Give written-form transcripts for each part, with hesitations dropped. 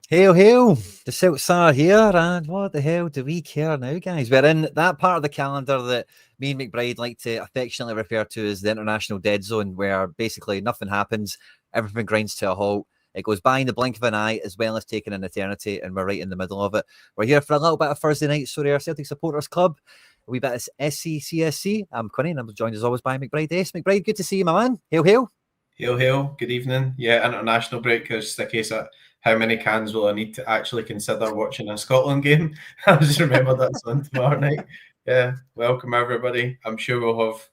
Hail, hail! The Celts are here, and what the hell do we care now, guys? We're in that part of the calendar that me and McBride like to affectionately refer to as the international dead zone, where basically nothing happens, everything grinds to a halt. It goes by in the blink of an eye, as well as taking an eternity, and we're right in the middle of it. We're here for a little bit of Thursday night SCSC Celtic Supporters Club. A wee bit of SCSC. I'm Quinny, and I'm joined as always by McBrideACE. McBride, good to see you, my man. Hail, hail! Hail, hail, good evening. Yeah, international break is the case of how many cans will I need to actually consider watching a Scotland game? I just remember that's on tomorrow night. Yeah, welcome everybody. I'm sure we'll have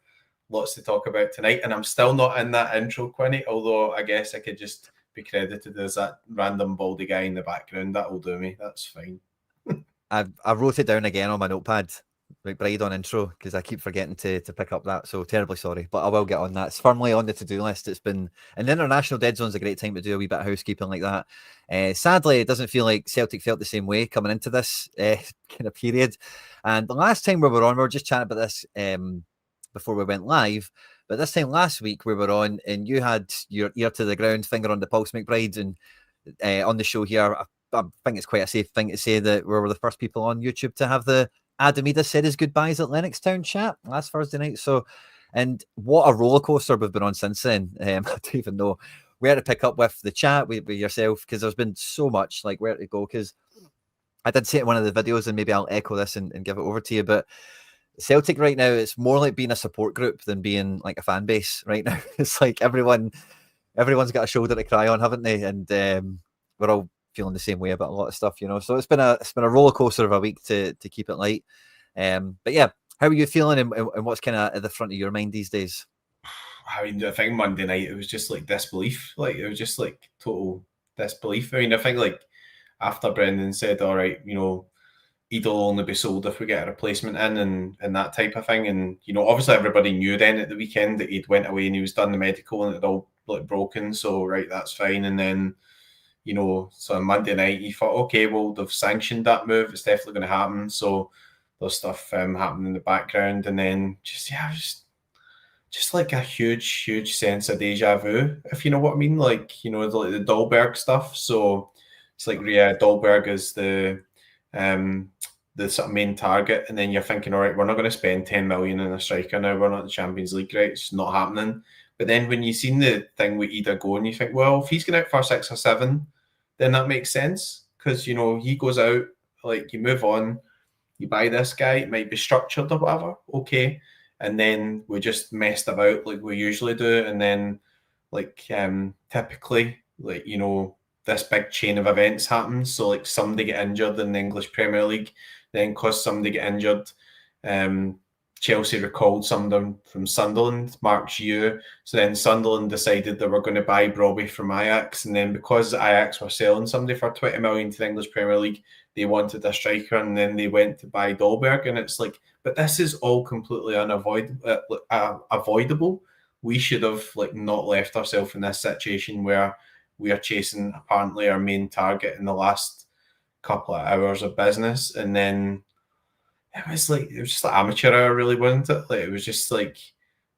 lots to talk about tonight, and I'm still not in that intro, Quinny, although I guess I could just be credited as that random baldy guy in the background. That'll do me. That's fine. I wrote it down again on my notepad. McBride on intro because I keep forgetting to pick up that, so terribly sorry, but I will get on that. It's firmly on the to-do list. It's been an international dead zone's a great time to do a wee bit of housekeeping like that. Sadly, it doesn't feel like Celtic felt the same way coming into this kind of period. And the last time we were on, we were just chatting about this before we went live. But this time last week we were on, and you had your ear to the ground, finger on the pulse, McBride, and on the show here. I think it's quite a safe thing to say that we were the first people on YouTube to have the Adam Ida said his goodbyes at Lennoxtown chat last Thursday night. So, and what a roller coaster we've been on since then. I don't even know where to pick up with the chat with yourself, because there's been so much like where to go. Because I did say it in one of the videos, and maybe I'll echo this and give it over to you. But Celtic right now, it's more like being a support group than being like a fan base right now. It's like everyone's got a shoulder to cry on, haven't they? And we're all feeling the same way about a lot of stuff, so it's been a roller coaster of a week to keep it light. But yeah, how are you feeling, and what's kind of at the front of your mind these days? I mean, I think Monday night it was just like disbelief. Like it was just like total disbelief. I mean, I think like after Brendan said, all right, Ida will only be sold if we get a replacement in, and that type of thing. And obviously everybody knew then at the weekend that he'd went away and he was done the medical and it all like broken. So right, that's fine. And then so on Monday night, you thought, okay, well, they've sanctioned that move. It's definitely going to happen. So there's stuff happening in the background. And then just like a huge sense of deja vu, if you know what I mean. Like, the Dahlberg stuff. So it's like, yeah, Dahlberg is the sort of main target. And then you're thinking, all right, we're not going to spend 10 million in a striker now. We're not in the Champions League, right? It's not happening. But then when you seen the thing with Ida going, you think, well, if he's going out for 6 or 7, then that makes sense, because he goes out, like, you move on, you buy this guy, it might be structured or whatever, okay, and then we just messed about like we usually do, and then like typically, like, this big chain of events happens. So like somebody get injured in the English Premier League, then cause somebody get injured. Chelsea recalled someone from Sunderland, Mark Giroud. So then Sunderland decided they were going to buy Brobbey from Ajax. And then because Ajax were selling somebody for 20 million to the English Premier League, they wanted a striker, and then they went to buy Dahlberg. And it's like, but this is all completely avoidable. We should have like not left ourselves in this situation where we are chasing apparently our main target in the last couple of hours of business. And then it was just like amateur hour, really, wasn't it? Like, it was just like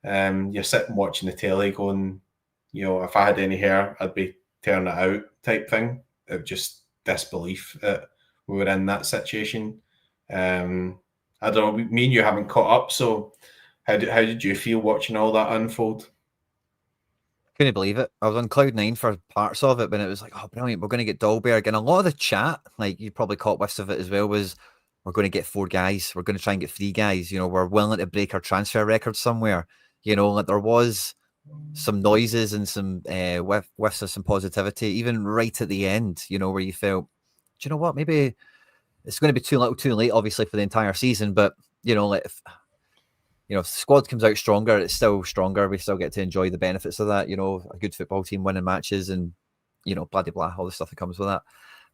you're sitting watching the telly going, if I had any hair, I'd be tearing it out type thing. Of just disbelief that we were in that situation. I don't know, me and you haven't caught up, so how did you feel watching all that unfold? Couldn't believe it. I was on cloud 9 for parts of it, but it was like, oh, brilliant, we're going to get Dahlberg. And a lot of the chat, like you probably caught whiffs of it as well, was we're going to get 4 guys. We're going to try and get 3 guys. We're willing to break our transfer record somewhere. Like there was some noises and some whiffs of some positivity, even right at the end, where you felt, do you know what, maybe it's going to be too little too late, obviously, for the entire season. But, like if the squad comes out stronger, it's still stronger. We still get to enjoy the benefits of that, a good football team winning matches and, blah, blah, blah, all the stuff that comes with that.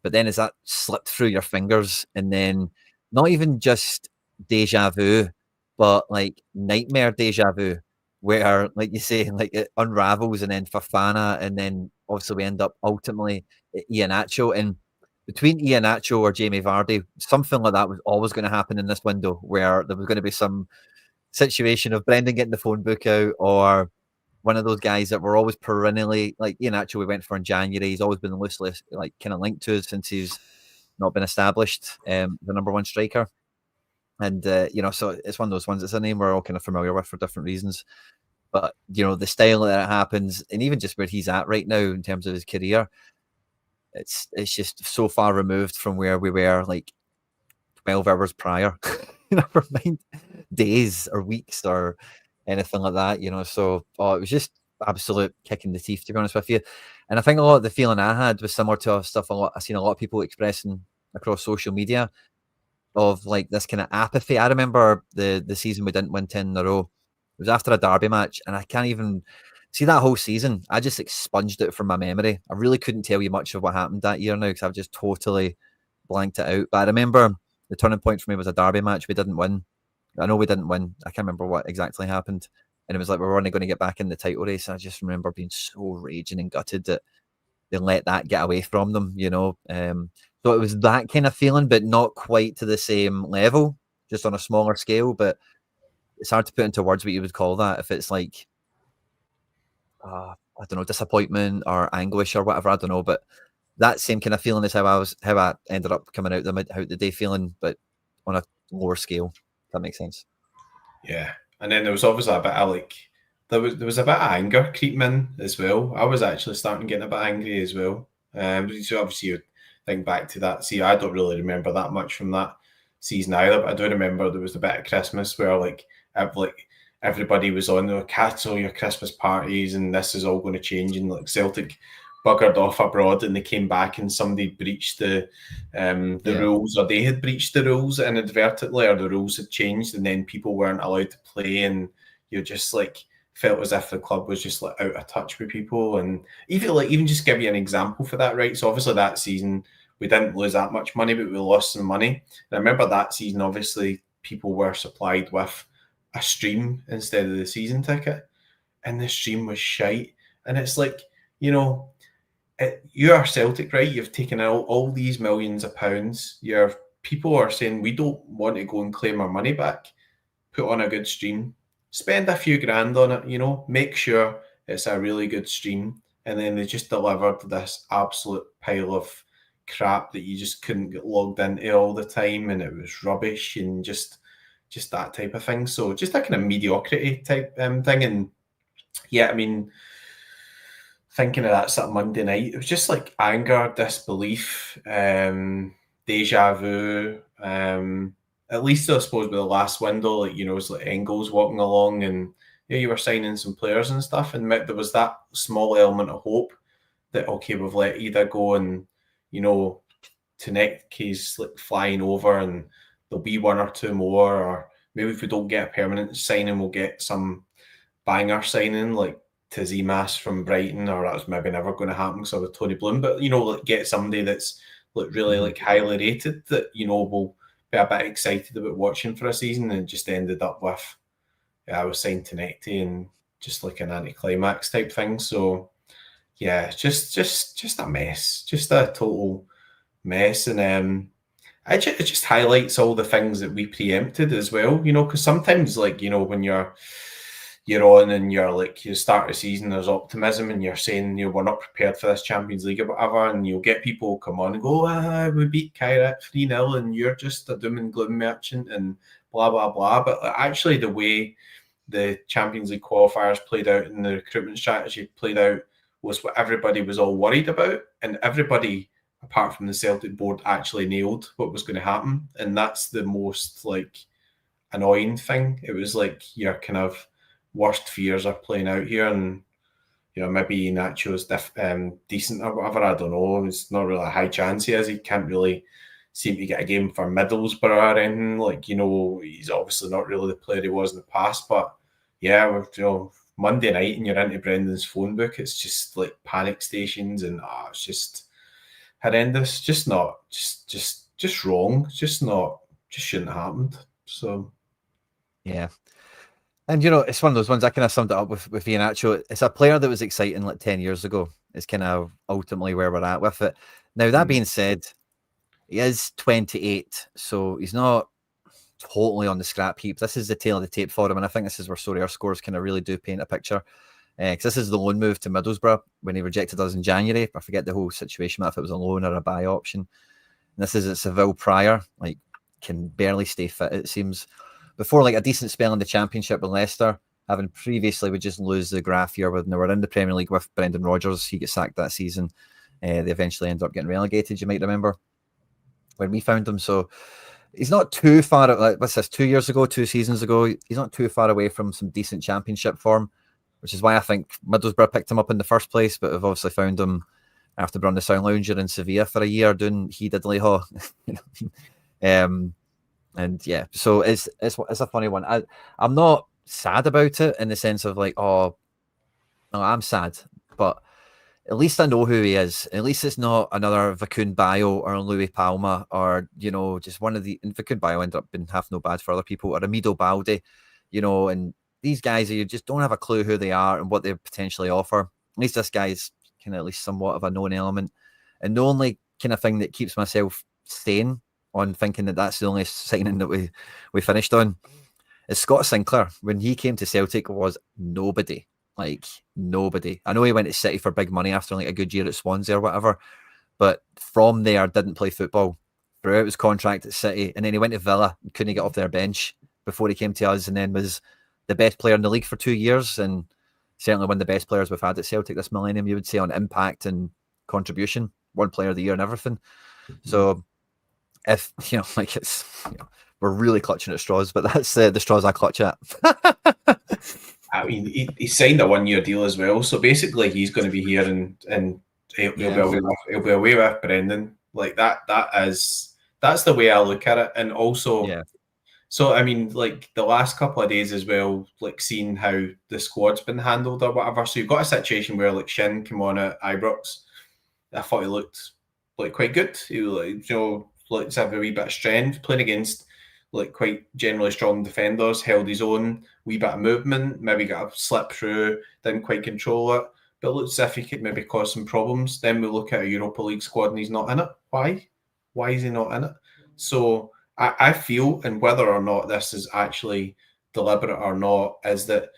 But then as that slipped through your fingers, and then not even just deja vu, but like nightmare deja vu, where, like you say, like it unravels, and then Fafana, and then obviously we end up ultimately at Iheanacho. And between Iheanacho or Jamie Vardy, something like that was always going to happen in this window, where there was going to be some situation of Brendan getting the phone book out, or one of those guys that we're always perennially, like Ian Atchell we went for in January. He's always been loosely like kind of linked to us since he's not been established, the number one striker. And so it's one of those ones. It's a name we're all kind of familiar with for different reasons. But the style that it happens, and even just where he's at right now in terms of his career, it's just so far removed from where we were like 12 hours prior. Never mind days or weeks or anything like that. So it was just absolute kick in the teeth, to be honest with you. And I think a lot of the feeling I had was similar to stuff I've seen a lot of people expressing across social media, of like this kind of apathy. I remember the season we didn't win 10 in a row. It was after a derby match, and I can't even see that whole season. I just expunged it from my memory. I really couldn't tell you much of what happened that year now, because I've just totally blanked it out. But I remember the turning point for me was a derby match. We didn't win. I know we didn't win. I can't remember what exactly happened. And it was like we were only going to get back in the title race. I just remember being so raging and gutted that they let that get away from them, So it was that kind of feeling, but not quite to the same level, just on a smaller scale. But it's hard to put into words what you would call that. If it's like, I don't know, disappointment or anguish or whatever, I don't know. But that same kind of feeling is how I ended up coming out the day feeling, but on a lower scale. If that makes sense. Yeah, and then there was obviously a bit of like there was a bit of anger creeping in as well. I was actually starting getting a bit angry as well. So obviously you think back to that. See, I don't really remember that much from that season either, but I do remember there was a bit at Christmas where like everybody was on the cancel your Christmas parties and this is all going to change, and like Celtic buggered off abroad and they came back and somebody breached the rules, or they had breached the rules inadvertently, or the rules had changed and then people weren't allowed to play, and you just like felt as if the club was just like out of touch with people. And even just give you an example for that, right? So obviously that season we didn't lose that much money, but we lost some money. And I remember that season, obviously people were supplied with a stream instead of the season ticket, and the stream was shite. And it's like, you are Celtic, right? You've taken out all these millions of pounds. Your people are saying we don't want to go and claim our money back. Put on a good stream, spend a few grand on it, make sure it's a really good stream. And then they just delivered this absolute pile of crap that you just couldn't get logged into all the time, and it was rubbish and just that type of thing. So just a kind of mediocrity type thing. And yeah, I mean, thinking of that sort of Monday night, it was just like anger, disbelief, deja vu. At least I suppose with the last window, like, it's like Engels walking along and you were signing some players and stuff, and there was that small element of hope that, okay, we've let Ida go, and Tanek's like flying over and there'll be one or two more, or maybe if we don't get a permanent signing, we'll get some banger signing like Tizimas from Brighton, or that was maybe never going to happen because of Tony Bloom, but like get somebody that's like really like highly rated that will be a bit excited about watching for a season, and just ended up with I was signed to Necti and just like an anticlimax type thing. So yeah, just a mess, just a total mess. And it just highlights all the things that we preempted as well, because sometimes like when you're on and you're like, you start the season, there's optimism and you're saying, we're not prepared for this Champions League or whatever, and you'll get people come on and go, we beat Kairat 3-0 and you're just a doom and gloom merchant and blah, blah, blah. But actually the way the Champions League qualifiers played out and the recruitment strategy played out was what everybody was all worried about, and everybody apart from the Celtic board actually nailed what was going to happen. And that's the most like annoying thing. It was like your kind of worst fears are playing out here, and maybe Nacho's decent or whatever, I don't know. It's not really a high chance he is. He can't really seem to get a game for Middlesbrough or anything. Like, he's obviously not really the player he was in the past. But yeah, with Monday night and you're into Brendan's phone book, it's just like panic stations, and it's just horrendous. Just wrong. Just shouldn't have happened. So yeah. And it's one of those ones. I kind of summed it up with Ian Atchell. It's a player that was exciting like 10 years ago. It's kind of ultimately where we're at with it. Now, that being said, he is 28, so he's not totally on the scrap heap. This is the tail of the tape for him, and I think this is where SCSC scores kind of really do paint a picture. Because this is the loan move to Middlesbrough when he rejected us in January. I forget the whole situation, if it was a loan or a buy option. And this is at Seville prior, like can barely stay fit, it seems. Before like a decent spell in the Championship with Leicester, having previously would just lose the graph here when they were in the Premier League with Brendan Rodgers. He gets sacked that season. They eventually end up getting relegated, you might remember, when we found them. So he's not too far, like, what's this, 2 years ago, 2 seasons ago, he's not too far away from some decent Championship form, which is why I think Middlesbrough picked him up in the first place, but have obviously found him after being on the Sound Lounger in Sevilla for a year doing he diddly haw. And yeah, so it's a funny one. I'm not sad about it in the sense of like, oh, no, I'm sad, but at least I know who he is. At least it's not another Vicun Bio or Louis Palma or, you know, just one of the... And Vicun Bio ended up being half no bad for other people, or Amido Balde, you know, and these guys, you just don't have a clue who they are and what they potentially offer. At least this guy's kind of at least somewhat of a known element. And the only kind of thing that keeps myself sane on thinking that that's the only signing that we finished on is Scott Sinclair. When he came to Celtic, was nobody. Like, nobody. I know he went to City for big money after like a good year at Swansea or whatever, but from there didn't play football throughout his contract at City, and then he went to Villa, couldn't get off their bench before he came to us, and then was the best player in the league for 2 years, and certainly one of the best players we've had at Celtic this millennium, you would say, on impact and contribution, one player of the year and everything. So if, you know, like it's, you know, we're really clutching at straws, but that's the straws I clutch at. I mean, he signed a 1 year deal as well, so basically he's going to be here and he'll be away with Brendan. Like that's the way I look at it. And also, yeah. So I mean, like the last couple of days as well, like seeing how the squad's been handled or whatever. So you've got a situation where like Shin came on at Ibrox. I thought he looked like quite good. He like, you know, like to have a wee bit of strength, playing against like quite generally strong defenders, held his own, wee bit of movement, maybe got a slip through, didn't quite control it, but it looks as if he could maybe cause some problems. Then we look at a Europa League squad and he's not in it. Why? Why is he not in it? So I feel, and whether or not this is actually deliberate or not, is that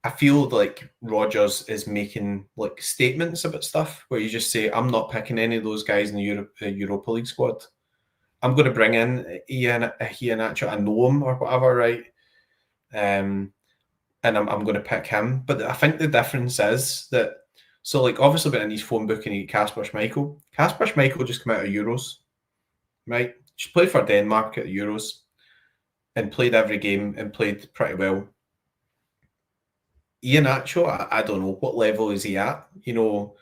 I feel like Rodgers is making like statements about stuff where you just say, I'm not picking any of those guys in the Europa League squad. I'm going to bring in Iheanacho. I know him or whatever, right? And I'm going to pick him. But I think the difference is that, so like obviously went in his phone book and he Kasper Schmeichel. Kasper Schmeichel just came out of Euros, right? Just played for Denmark at the Euros and played every game and played pretty well. Iheanacho, I don't know, what level is he at? You know,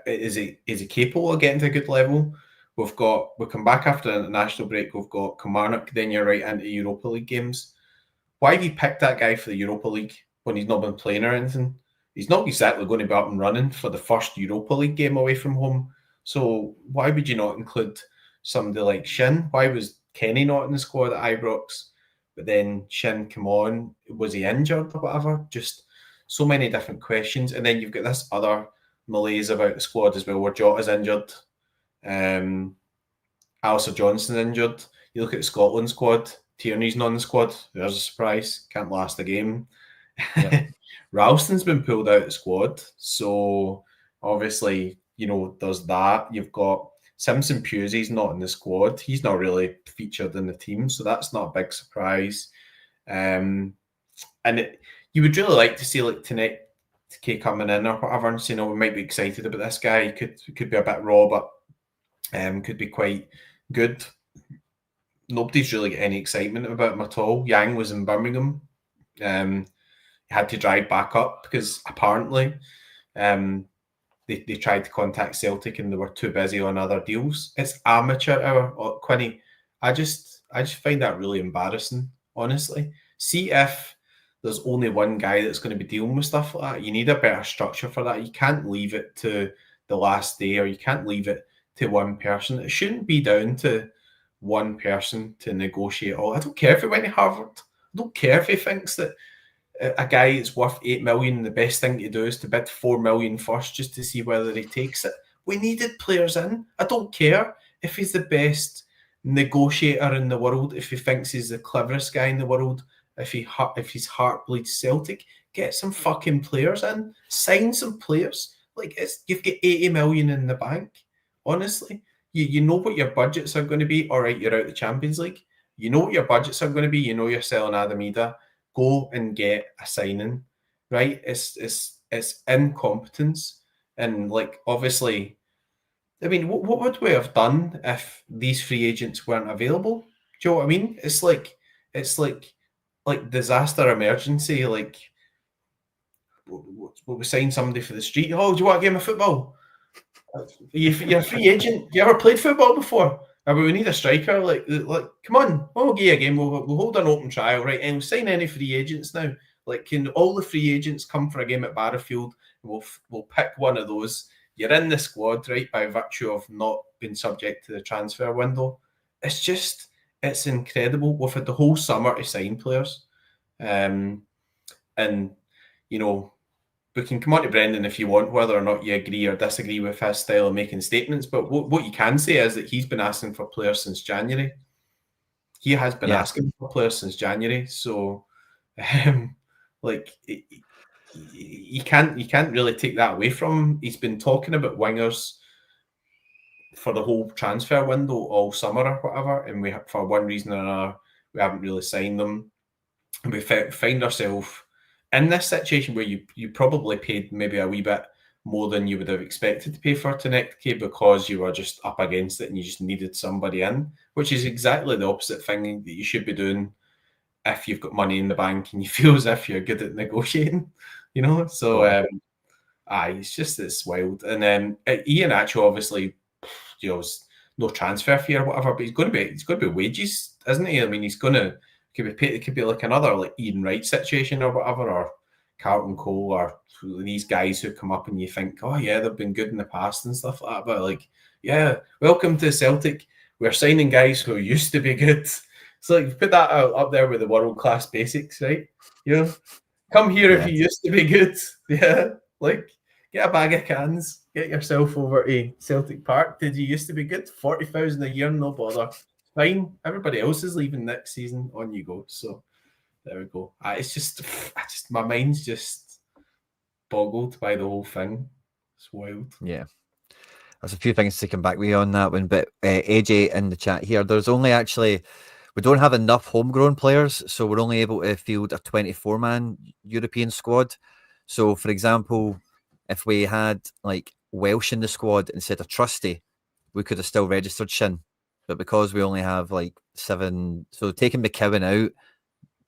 is he capable of getting to a good level? We'll come back after the international break. We've got Kilmarnock, then you're right into Europa League games. Why have you picked that guy for the Europa League when he's not been playing or anything? He's not exactly going to be up and running for the first Europa League game away from home. So why would you not include somebody like Shin? Why was Kenny not in the squad at Ibrox? But then Shin come on. Was he injured or whatever? Just so many different questions. And then you've got this other malaise about the squad as well, where Jota's injured. Alistair Johnson's injured. You look at the Scotland squad, Tierney's not in the squad. There's a surprise. Can't last a game. Yeah. Ralston's been pulled out of the squad. So obviously, you know, there's that. You've got Simpson Pusey's not in the squad. He's not really featured in the team. So that's not a big surprise. You would really like to see like Taneke coming in or whatever and saying, we might be excited about this guy. He could be a bit raw, but could be quite good. Nobody's really got any excitement about him at all. Yang was in Birmingham. He had to drive back up because apparently they tried to contact Celtic and they were too busy on other deals. It's amateur hour, Quinny. I just find that really embarrassing, honestly. See if there's only one guy that's going to be dealing with stuff like that. You need a better structure for that. You can't leave it to the last day, or you can't leave it to one person. It shouldn't be down to one person to negotiate all. I don't care if he went to Harvard. I don't care if he thinks that a guy is worth 8 million, the best thing to do is to bid 4 million first just to see whether he takes it. We needed players in. I don't care if he's the best negotiator in the world, if he thinks he's the cleverest guy in the world, if his heart bleeds Celtic. get some fucking players in, sign some players. Like, you've got 80 million in the bank. Honestly, you know what your budgets are going to be. All right, you're out the Champions League. You know what your budgets are going to be. You know you're selling Adamida. Go and get a signing, right? It's incompetence, and like, obviously, I mean, what would we have done if these free agents weren't available? Do you know what I mean? It's like disaster emergency. Like, we sign somebody for the street. Oh, do you want a game of football? You're a free agent. You ever played football before? We need a striker. Like, come on, we'll give you a game. We'll hold an open trial, right? And we'll sign any free agents now. Like, can all the free agents come for a game at Barrowfield? We'll pick one of those. You're in the squad, right, by virtue of not being subject to the transfer window. It's incredible. We've had the whole summer to sign players, and you know, we can come on to Brendan if you want, whether or not you agree or disagree with his style of making statements. But what you can say is that he's been asking for players since January. He has been asking for players since January. So, like, you can't really take that away from him. He's been talking about wingers for the whole transfer window all summer or whatever, and we, for one reason or another, we haven't really signed them. And we find ourselves in this situation where you probably paid maybe a wee bit more than you would have expected to pay for Taneke because you were just up against it and you just needed somebody in, which is exactly the opposite thing that you should be doing if you've got money in the bank and you feel as if you're good at negotiating, you know? So, it's wild. And then Ian Acho, obviously, you know, no transfer fee or whatever, but he's going to be wages, isn't he? I mean, he's going to could be paid. It could be like another like Ian Wright situation or whatever, or Carlton Cole, or these guys who come up and you think, oh yeah, they've been good in the past and stuff like that. But like, yeah, welcome to Celtic. We're signing guys who used to be good. So like, put that up there with the world class basics, right? You know, come here if you used to be good. Yeah, like, get a bag of cans, get yourself over to Celtic Park. Did you used to be good? 40,000 a year, no bother. Fine. Everybody else is leaving next season. On you go. So there we go. It's just my mind's just boggled by the whole thing. It's wild. Yeah. There's a few things to come back with you on that one, but AJ in the chat here, there's only actually, we don't have enough homegrown players, so we're only able to field a 24-man European squad. So, for example, if we had like Welsh in the squad instead of Trusty, we could have still registered Shin. But because we only have like 7, so taking McCowan out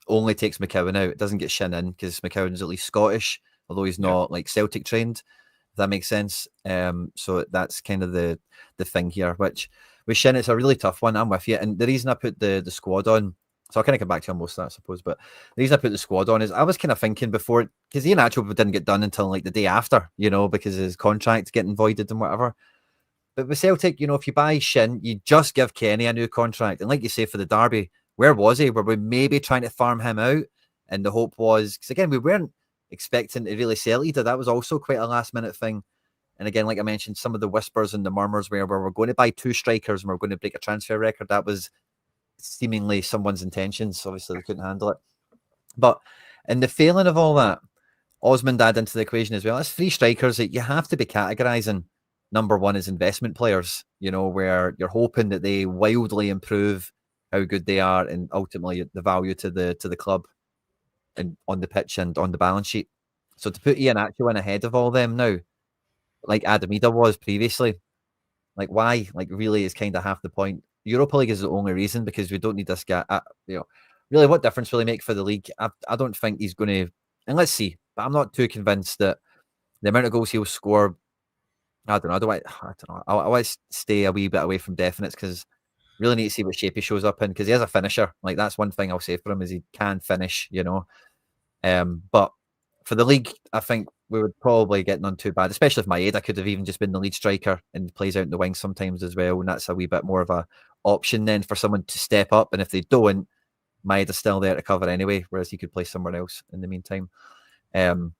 only takes McCowan out. It doesn't get Shin in because McCowan's at least Scottish, although he's not like Celtic trained. If that makes sense. So that's kind of the thing here, which with Shin, it's a really tough one. I'm with you. And the reason I put the squad on, so I'll kind of come back to most of that, I suppose. But the reason I put the squad on is I was kind of thinking before, because Ian Acho didn't get done until like the day after, you know, because his contract getting voided and whatever. But with Celtic, you know, if you buy Shin, you just give Kenny a new contract. And like you say, for the derby, where was he? Were we maybe trying to farm him out? And the hope was, because again, we weren't expecting to really sell either. That was also quite a last minute thing. And again, like I mentioned, some of the whispers and the murmurs where we're going to buy 2 strikers and we're going to break a transfer record. That was seemingly someone's intentions. Obviously, they couldn't handle it. But in the failing of all that, Osmond add into the equation as well. That's 3 strikers that you have to be categorizing. Number one is investment players, you know, where you're hoping that they wildly improve how good they are and ultimately the value to the club and on the pitch and on the balance sheet. So to put Ian Acho in ahead of all them now, like Adamida was previously, like why? Like really is kind of half the point. Europa League is the only reason because we don't need this guy. You know, really, what difference will he make for the league? I don't think he's going to. And let's see, but I'm not too convinced that the amount of goals he'll score. I don't know. I don't know. I want to stay a wee bit away from definites because really need to see what shape he shows up in because he is a finisher. Like that's one thing I'll say for him is he can finish, you know. But for the league, I think we would probably get none too bad, especially if Maeda could have even just been the lead striker and plays out in the wing sometimes as well. And that's a wee bit more of a option then for someone to step up. And if they don't, Maeda's still there to cover anyway, whereas he could play somewhere else in the meantime. So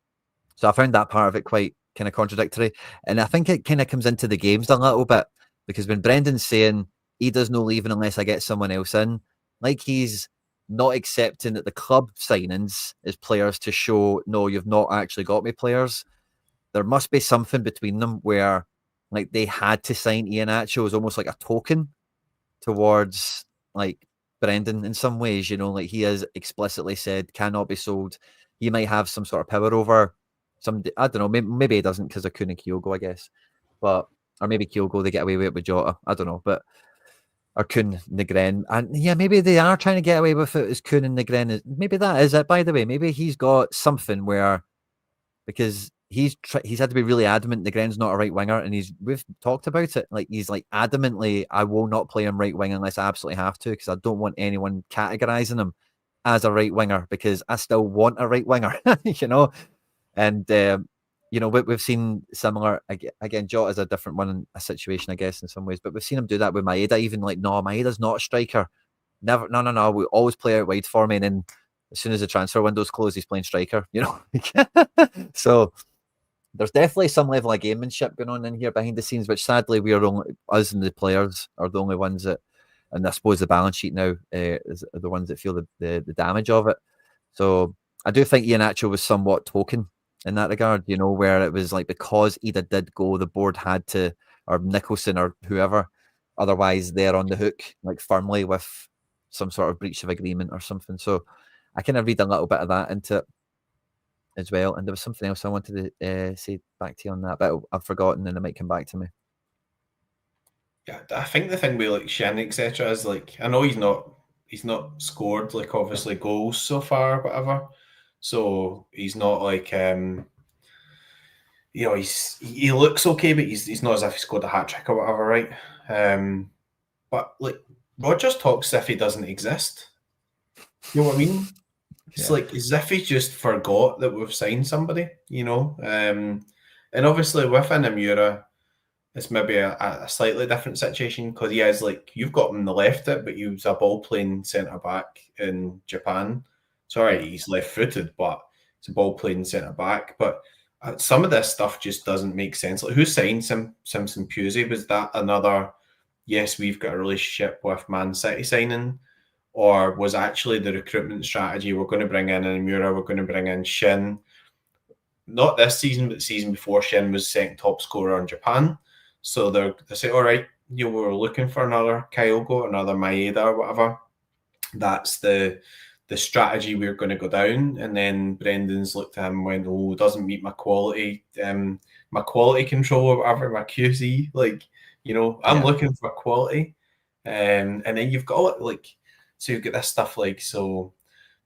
I found that part of it quite kind of contradictory. And I think it kind of comes into the games a little bit because when Brendan's saying he does no leaving unless I get someone else in, like he's not accepting that the club signings is players to show, no, you've not actually got me players. There must be something between them where like they had to sign Iheanacho as almost like a token towards like Brendan in some ways, like he has explicitly said cannot be sold. He might have some sort of power over some, I don't know, maybe he doesn't because of Kun and Kyogo, I guess. But or maybe Kyogo they get away with Jota. I don't know. But or Kun Negren. And yeah, maybe they are trying to get away with it as Kun and Negren. Maybe that is it, by the way. Maybe he's got something where because he's had to be really adamant Negren's not a right winger, and we've talked about it. Like he's like adamantly, I will not play him right wing unless I absolutely have to, because I don't want anyone categorizing him as a right winger because I still want a right winger, And we've seen similar again. Jota's a different one in a situation, I guess, in some ways, but we've seen him do that with Maeda. Even like, no, Maeda's not a striker. Never, no. We always play out wide for me, and then as soon as the transfer window's closed, he's playing striker. So there's definitely some level of gamemanship going on in here behind the scenes, which sadly us and the players are the only ones that, and I suppose the balance sheet now is the ones that feel the damage of it. So I do think Iheanacho was somewhat token in that regard, where it was like because Ida did go, the board had to, or Nicholson or whoever, otherwise they're on the hook, like firmly with some sort of breach of agreement or something. So I kind of read a little bit of that into it as well. And there was something else I wanted to say back to you on that, but I've forgotten and it might come back to me. Yeah, I think the thing with like Shin, etc., is like I know he's not scored like obviously goals so far, or whatever. So he's not like he looks okay, but he's not as if he scored a hat trick or whatever, right? But like Rodgers talks as if he doesn't exist. You know what I mean? It's like as if he just forgot that we've signed somebody, And obviously with Inamura, it's maybe a slightly different situation because he is like, you've got him on the left it, but he was a ball playing centre back in Japan. Sorry, he's left footed, but it's a ball playing centre back. But some of this stuff just doesn't make sense. Like who signed Simpson Pusey? Was that another, yes, we've got a relationship with Man City signing? Or was actually the recruitment strategy, we're going to bring in Inamura, we're going to bring in Shin. Not this season, but the season before, Shin was second top scorer in Japan. So they say, all right, we're looking for another Kyogo, another Maeda or whatever. That's the strategy we're going to go down. And then Brendan's looked at him and went, oh, it doesn't meet my quality control or whatever, my QC. Like, I'm looking for quality. And then you've got like, so you've got this stuff like, so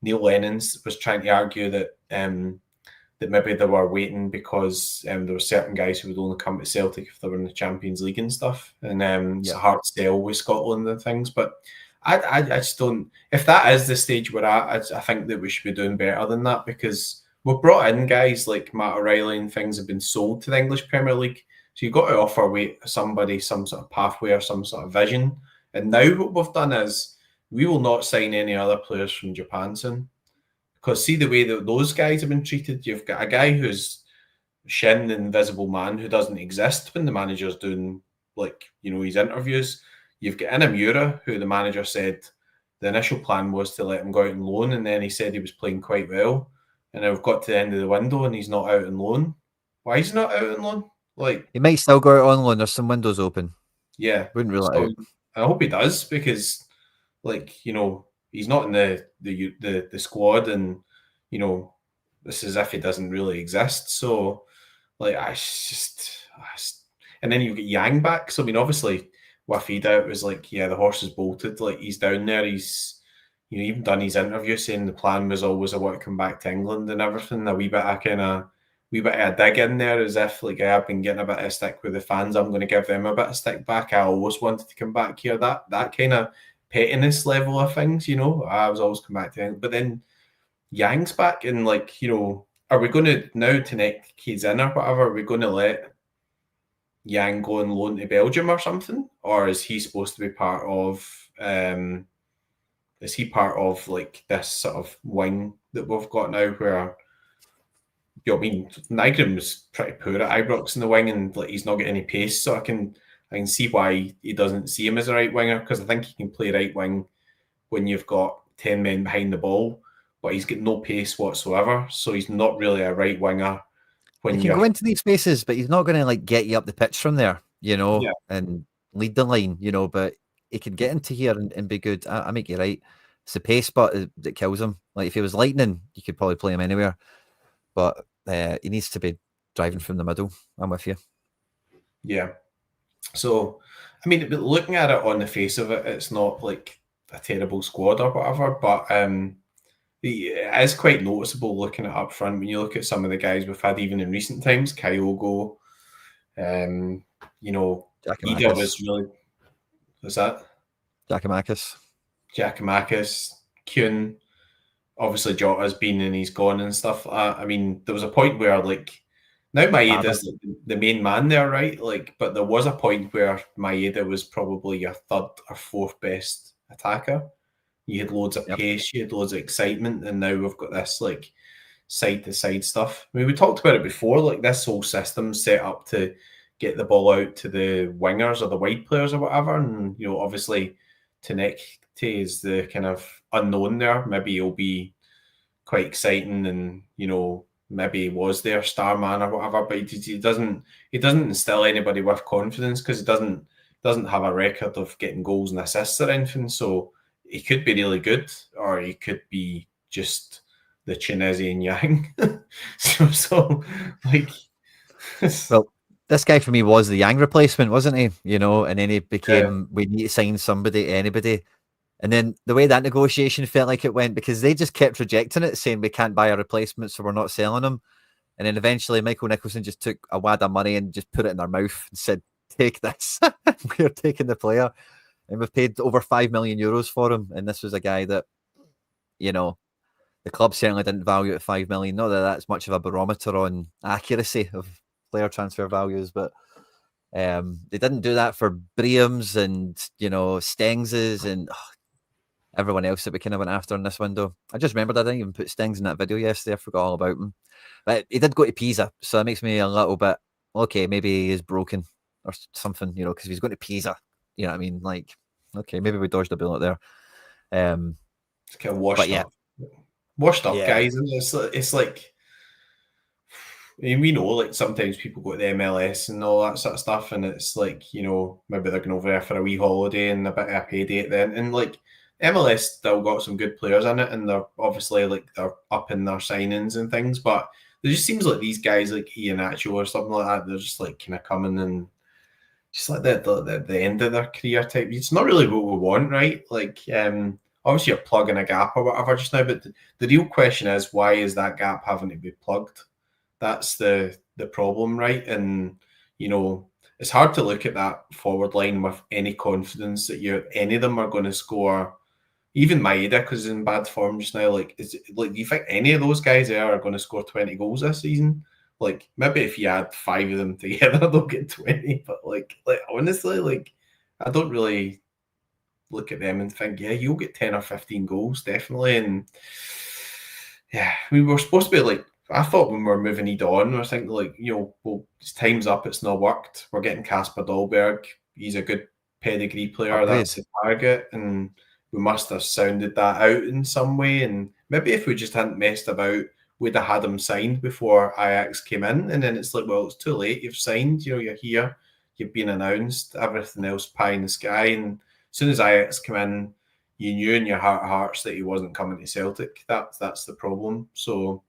Neil Lennon was trying to argue that that maybe they were waiting because there were certain guys who would only come to Celtic if they were in the Champions League and stuff. And it's a hard sell with Scotland and things. But I just don't, if that is the stage we're at, I think that we should be doing better than that because we've brought in guys like Matt O'Reilly and things have been sold to the English Premier League. So you've got to offer somebody some sort of pathway or some sort of vision. And now what we've done is, we will not sign any other players from Japan soon. Because see the way that those guys have been treated. You've got a guy who's Shin, the invisible man, who doesn't exist when the manager's doing, his interviews. You've got Inamura, who the manager said the initial plan was to let him go out on loan, and then he said he was playing quite well. And now we've got to the end of the window, and he's not out on loan. Why is he not out on loan? Like he might still go out on loan. There's some windows open. Yeah. Wouldn't rule it out. I hope he does because he's not in the squad, and this is as if he doesn't really exist. So, and then you've got Yang back. So I mean, obviously, Wafida, it was like, yeah, the horse is bolted. Like he's down there. He's even done his interview saying the plan was always I want to come back to England and everything. A wee bit of a dig in there, as if like I've been getting a bit of stick with the fans. I'm going to give them a bit of stick back. I always wanted to come back here. That kind of pettiness level of things, I was always come back to it. But then Yang's back and are we going to now to next kids in or whatever, are we going to let Yang go on loan to Belgium or something? Or is he supposed to be part of like this sort of wing that we've got now where Nygren was pretty poor at Ibrox in the wing and he's not got any pace, so I can see why he doesn't see him as a right winger, because I think he can play right wing when you've got 10 men behind the ball, but he's got no pace whatsoever. So he's not really a right winger. He can go into these spaces, but he's not going to like get you up the pitch from there, and lead the line, but he can get into here and be good. I make you right. It's the pace but that kills him. Like if he was lightning, you could probably play him anywhere, but he needs to be driving from the middle. I'm with you. Yeah. So, I mean, looking at it on the face of it, it's not like a terrible squad or whatever, but it is quite noticeable looking at up front when you look at some of the guys we've had even in recent times. Kyogo, Ida was really. Was that? Giacomakis, Kuhn. Obviously, Jota's been and he's gone and stuff. I mean, there was a point where now Maeda's the main man there, right? But there was a point where Maeda was probably your third or fourth best attacker. You had loads of pace, you had loads of excitement, and now we've got this side-to-side stuff. I mean, we talked about it before, this whole system set up to get the ball out to the wingers or the wide players or whatever, and obviously Tanekte is the kind of unknown there. Maybe he'll be quite exciting, and maybe he was their star man or whatever, but he doesn't instill anybody with confidence because he doesn't have a record of getting goals and assists or anything. So he could be really good, or he could be just the Chinese and Yang. Well, this guy for me was the Yang replacement, wasn't he? And then he became, we need to sign somebody, anybody. And then the way that negotiation felt like it went, because they just kept rejecting it, saying we can't buy a replacement, so we're not selling them. And then eventually Michael Nicholson just took a wad of money and just put it in their mouth and said, take this. We're taking the player. And we've paid over €5 million for him. And this was a guy that, the club certainly didn't value at 5 million. Not that that's much of a barometer on accuracy of player transfer values, but they didn't do that for Briams and, Stengses and everyone else that we kind of went after in this window. I just remembered I didn't even put Stings in that video yesterday. I forgot all about him. But he did go to Pisa, so that makes me a little bit, okay, maybe he is broken or something, because if he's going to Pisa, you know what I mean? Okay, maybe we dodged a bullet there. It's kind of washed up guys. And it's like, I mean, we know sometimes people go to the MLS and all that sort of stuff, and it's maybe they're going over there for a wee holiday and a bit of a payday at then, and MLS still got some good players in it, and they're obviously they're up in their signings and things, but it just seems like these guys like Iheanacho or something like that, they're just kind of coming and just the end of their career type. It's not really what we want, right? Obviously you're plugging a gap or whatever just now, but the real question is, why is that gap having to be plugged? That's the problem, right? And it's hard to look at that forward line with any confidence that any of them are going to score. Even Maeda, because he's in bad form just now. Do you think any of those guys there are going to score 20 goals this season? Maybe if you add 5 of them together, they'll get 20. But honestly, I don't really look at them and think, yeah, you'll get 10 or 15 goals definitely. And yeah, we were supposed to be I thought when we were moving Ida on, we were thinking well, his time's up, it's not worked. We're getting Kasper Dolberg. He's a good pedigree player. That's the target, and we must have sounded that out in some way. And maybe if we just hadn't messed about, we'd have had him signed before Ajax came in. And then it's well, it's too late. You've signed. You're here. You've been announced. Everything else pie in the sky. And as soon as Ajax came in, you knew in your heart of hearts that he wasn't coming to Celtic. That's the problem. So.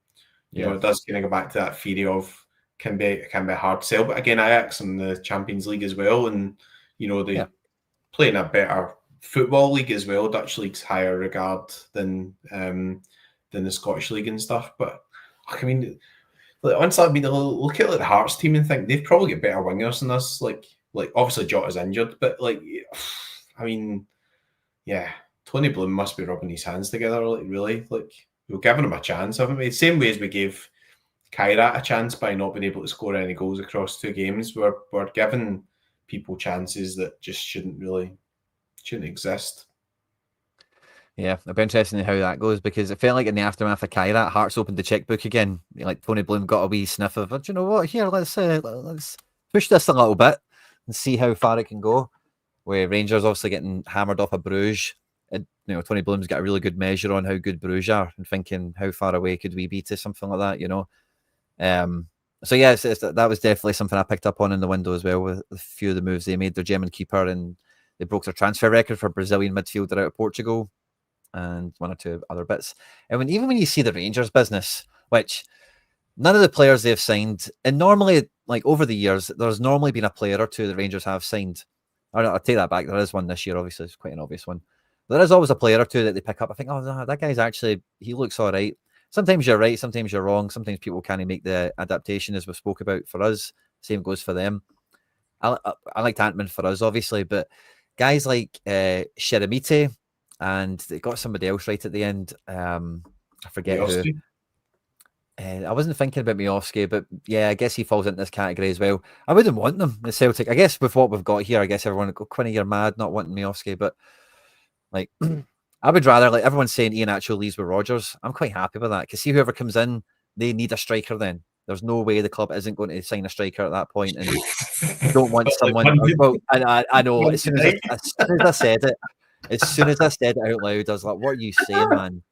It does kind of go back to that theory of can be a hard sell. But again, Ajax in the Champions League as well, and they play in a better football league as well. Dutch league's higher regard than the Scottish league and stuff. But I mean, honestly, look at the Hearts team and think they've probably got better wingers than us. Obviously Jota's injured, but I mean, yeah, Tony Bloom must be rubbing his hands together. Really, we're giving him a chance, haven't we? The same way as we gave Kairat a chance by not being able to score any goals across 2 games. We're giving people chances that just shouldn't exist. Yeah, it'll be interesting how that goes, because it felt like in the aftermath of Kairat, Hearts opened the checkbook again. Tony Bloom got a wee sniff of, do you know what? Here, let's push this a little bit and see how far it can go. Where Rangers obviously getting hammered off a Bruges, Tony Bloom's got a really good measure on how good Bruges are, and thinking how far away could we be to something like that, So yeah, that was definitely something I picked up on in the window as well, with a few of the moves they made. Their German keeper, and they broke their transfer record for Brazilian midfielder out of Portugal, and one or two other bits. And even when you see the Rangers business, which none of the players they've signed, and normally, like over the years, there's normally been a player or two the Rangers have signed. I'll take that back. There is one this year, obviously, it's quite an obvious one. There is always a player or two that they pick up. I think, oh, no, that guy's actually, he looks all right. Sometimes you're right, sometimes you're wrong. Sometimes people can't make the adaptation, as we spoke about for us. Same goes for them. I liked Antman for us, obviously, but guys like Sheремite, and they got somebody else right at the end. I forget who. I wasn't thinking about Miovski, but yeah, I guess he falls into this category as well. I wouldn't want them, the Celtic. I guess with what we've got here, I guess everyone would go, Quinny, you're mad not wanting Miovski, but like, I would rather, like everyone's saying, Iheanacho leaves with Rodgers. I'm quite happy with that, because see whoever comes in, they need a striker then. There's no way the club isn't going to sign a striker at that point, and they don't want someone. Well, I know, as soon as I said it, out loud, I was like, "What are you saying, man?"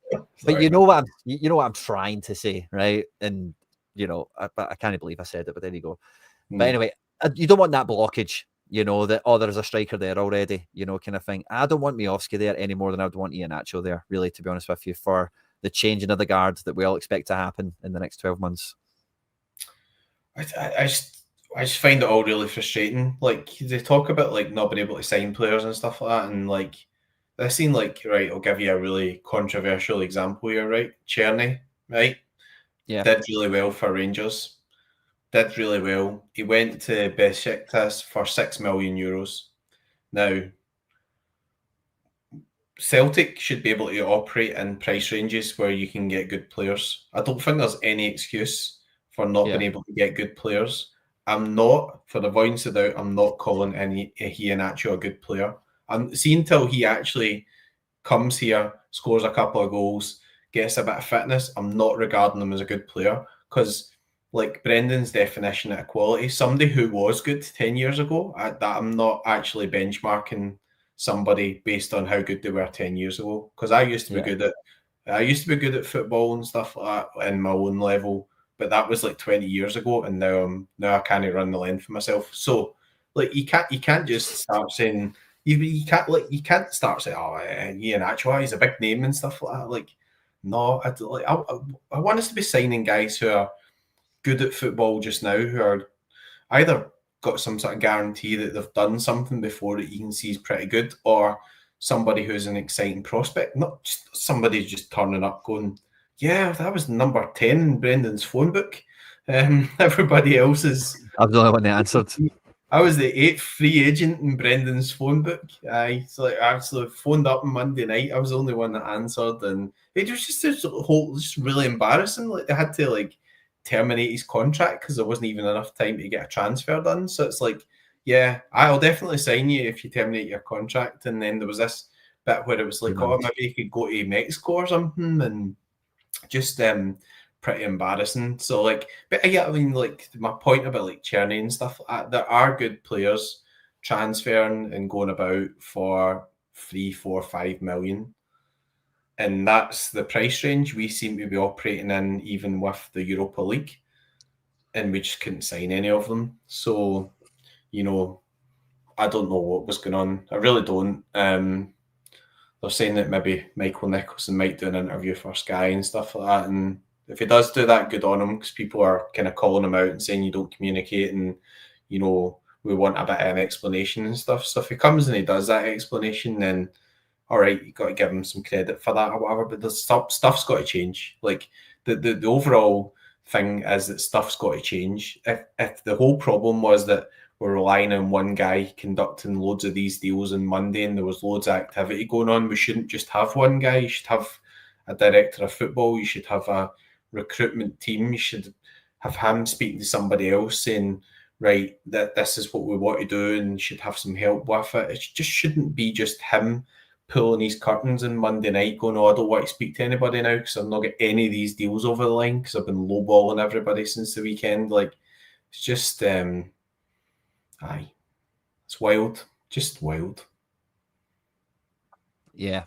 But you know what I'm trying to say, right? And I can't believe I said it, but there you go. But anyway, you don't want that blockage, that there's a striker there already, kind of thing. I don't want Miovski there any more than I would want Iheanacho there, really, to be honest with you, for the changing of the guard that we all expect to happen in the next 12 months. I just find it all really frustrating. Like, they talk about like not being able to sign players and stuff like that, and like this seemed like, right, I'll give you a really controversial example here, right? Czerny, right? Yeah. Did really well for Rangers. Did really well. He went to Besiktas for €6 million. Now, Celtic should be able to operate in price ranges where you can get good players. I don't think there's any excuse for not being able to get good players. I'm not, for the avoidance of doubt, I'm not calling Iheanacho a good player. I'm see until he actually comes here, scores a couple of goals, gets a bit of fitness, I'm not regarding him as a good player, because like Brendan's definition of quality, somebody who was good 10 years ago, I'm not actually benchmarking somebody based on how good they were 10 years ago, because I used to be good at football and stuff like that in my own level, but that was like 20 years ago, and now I can't run the length for myself. So like you can't just start saying you can't start saying, oh, Iheanacho, he's a big name and stuff like that. Like, no, I want us to be signing guys who are good at football just now, who are either got some sort of guarantee that they've done something before that you can see is pretty good, or somebody who's an exciting prospect, not just somebody just turning up going, yeah, that was number 10 in Brendan's phone book. Everybody else is... I was the only one that answered. I was the 8th free agent in Brendan's phone book. So like, I actually phoned up on Monday night. I was the only one that answered, and it was just really embarrassing. Like, they had to like terminate his contract because there wasn't even enough time to get a transfer done. So it's like, yeah, I'll definitely sign you if you terminate your contract. And then there was this bit where it was like, oh, maybe you could go to Mexico or something, and just pretty embarrassing. So like, but yeah, I mean, like my point about like Czerny and stuff like that, there are good players transferring and going about for 3, 4, 5 million. And that's the price range we seem to be operating in, even with the Europa League. And we just couldn't sign any of them. So, I don't know what was going on. I really don't. They're saying that maybe Michael Nicholson might do an interview for Sky and stuff like that. And if he does do that, good on him, because people are kind of calling him out and saying you don't communicate, and, we want a bit of an explanation and stuff. So if he comes and he does that explanation, then all right, you got to give him some credit for that or whatever. But the stuff's got to change. Like the overall thing is that stuff's got to change. If the whole problem was that we're relying on one guy conducting loads of these deals on Monday and there was loads of activity going on, we shouldn't just have one guy. You should have a director of football. You should have a recruitment team. You should have him speaking to somebody else saying, right, that this is what we want to do, and should have some help with it. It just shouldn't be just him pulling his curtains on Monday night going, oh, I don't want to speak to anybody now because I've not got any of these deals over the line because I've been lowballing everybody since the weekend. Like, it's just, it's wild. Just wild. Yeah.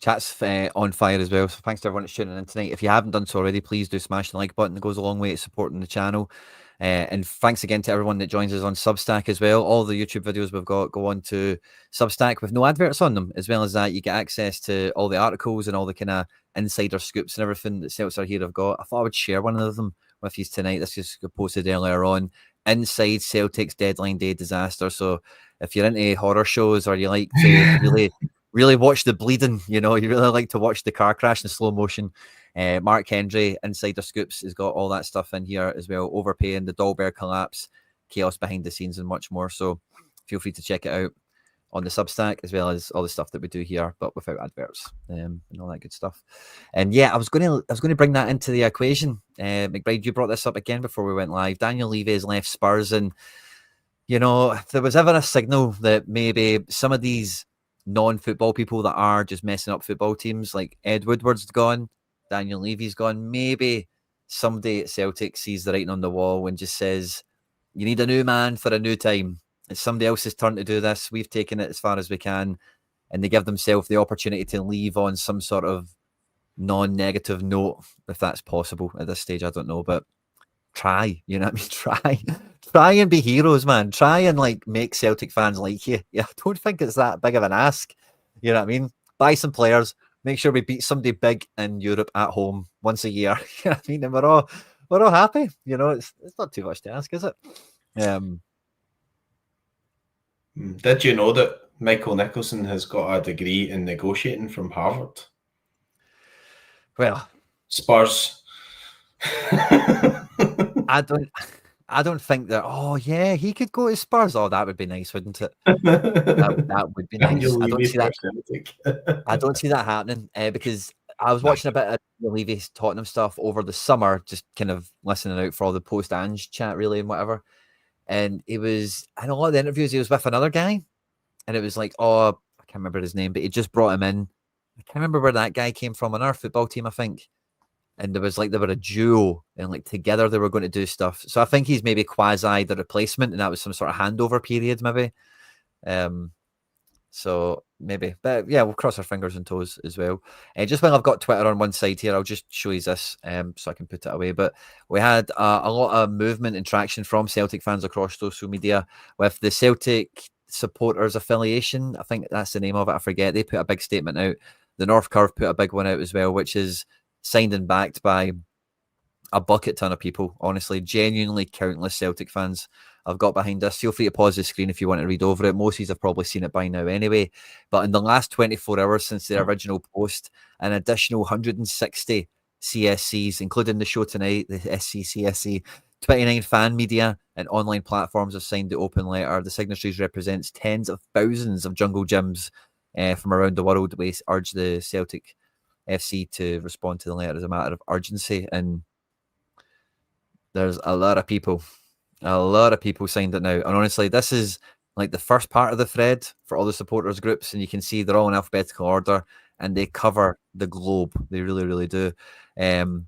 Chat's on fire as well. So thanks to everyone that's tuning in tonight. If you haven't done so already, please do smash the like button. It goes a long way to supporting the channel. And thanks again to everyone that joins us on Substack as well. All the YouTube videos we've got go on to Substack with no adverts on them. As well as that, you get access to all the articles and all the kind of insider scoops and everything that CeltsAreHere have got. I thought I would share one of them with you tonight. This just got posted earlier on. Inside Celtic's deadline day disaster. So if you're into horror shows or you like to really watch the bleeding, you really like to watch the car crash in slow motion, Mark Hendry, Insider Scoops, has got all that stuff in here as well. Overpaying, the Dolberg collapse, chaos behind the scenes, and much more. So feel free to check it out on the Substack, as well as all the stuff that we do here, but without adverts and all that good stuff. And yeah, I was going to bring that into the equation. McBride, you brought this up again before we went live. Daniel Levy has left Spurs, and if there was ever a signal that maybe some of these non-football people that are just messing up football teams, like Ed Woodward's gone, Daniel Levy's gone, maybe somebody at Celtic sees the writing on the wall and just says, you need a new man for a new time. It's somebody else's turn to do this. We've taken it as far as we can. And they give themselves the opportunity to leave on some sort of non-negative note, if that's possible at this stage. I don't know, but try, you know what I mean? Try and be heroes, man. Try and make Celtic fans like you. Yeah, I don't think it's that big of an ask. You know what I mean? Buy some players. Make sure we beat somebody big in Europe at home once a year. You know what I mean? And we're all happy. It's not too much to ask, is it? Did you know that Michael Nicholson has got a degree in negotiating from Harvard? Well, Spurs. I don't think that. Oh yeah, he could go to Spurs. Oh, that would be nice, wouldn't it? That would be nice. I don't see that. I don't see that happening because I was watching a bit of Levy's Tottenham stuff over the summer, just kind of listening out for all the post-Ange chat, really, and whatever. And he was, in a lot of the interviews, he was with another guy, and it was like, oh, I can't remember his name, but he just brought him in. I can't remember where that guy came from on our football team, I think. And there was they were a duo, and together they were going to do stuff. So I think he's maybe quasi the replacement, and that was some sort of handover period, maybe. So maybe, but yeah, we'll cross our fingers and toes as well. Just while I've got Twitter on one side here, I'll just show you this so I can put it away. But we had a lot of movement and traction from Celtic fans across social media with the Celtic supporters affiliation. I think that's the name of it. I forget. They put a big statement out. The North Curve put a big one out as well, which is signed and backed by a bucket ton of people. Honestly, genuinely countless Celtic fans have got behind this. Feel free to pause the screen if you want to read over it. Most of you have probably seen it by now anyway. But in the last 24 hours since the original post, an additional 160 CSCs, including the show tonight, the SCSC, 29 fan media and online platforms have signed the open letter. The signatories represents tens of thousands of jungle gyms from around the world. We urge the Celtic FC to respond to the letter as a matter of urgency. And there's a lot of people signed it now. And honestly, this is the first part of the thread for all the supporters groups. And you can see they're all in alphabetical order and they cover the globe. They really, really do. On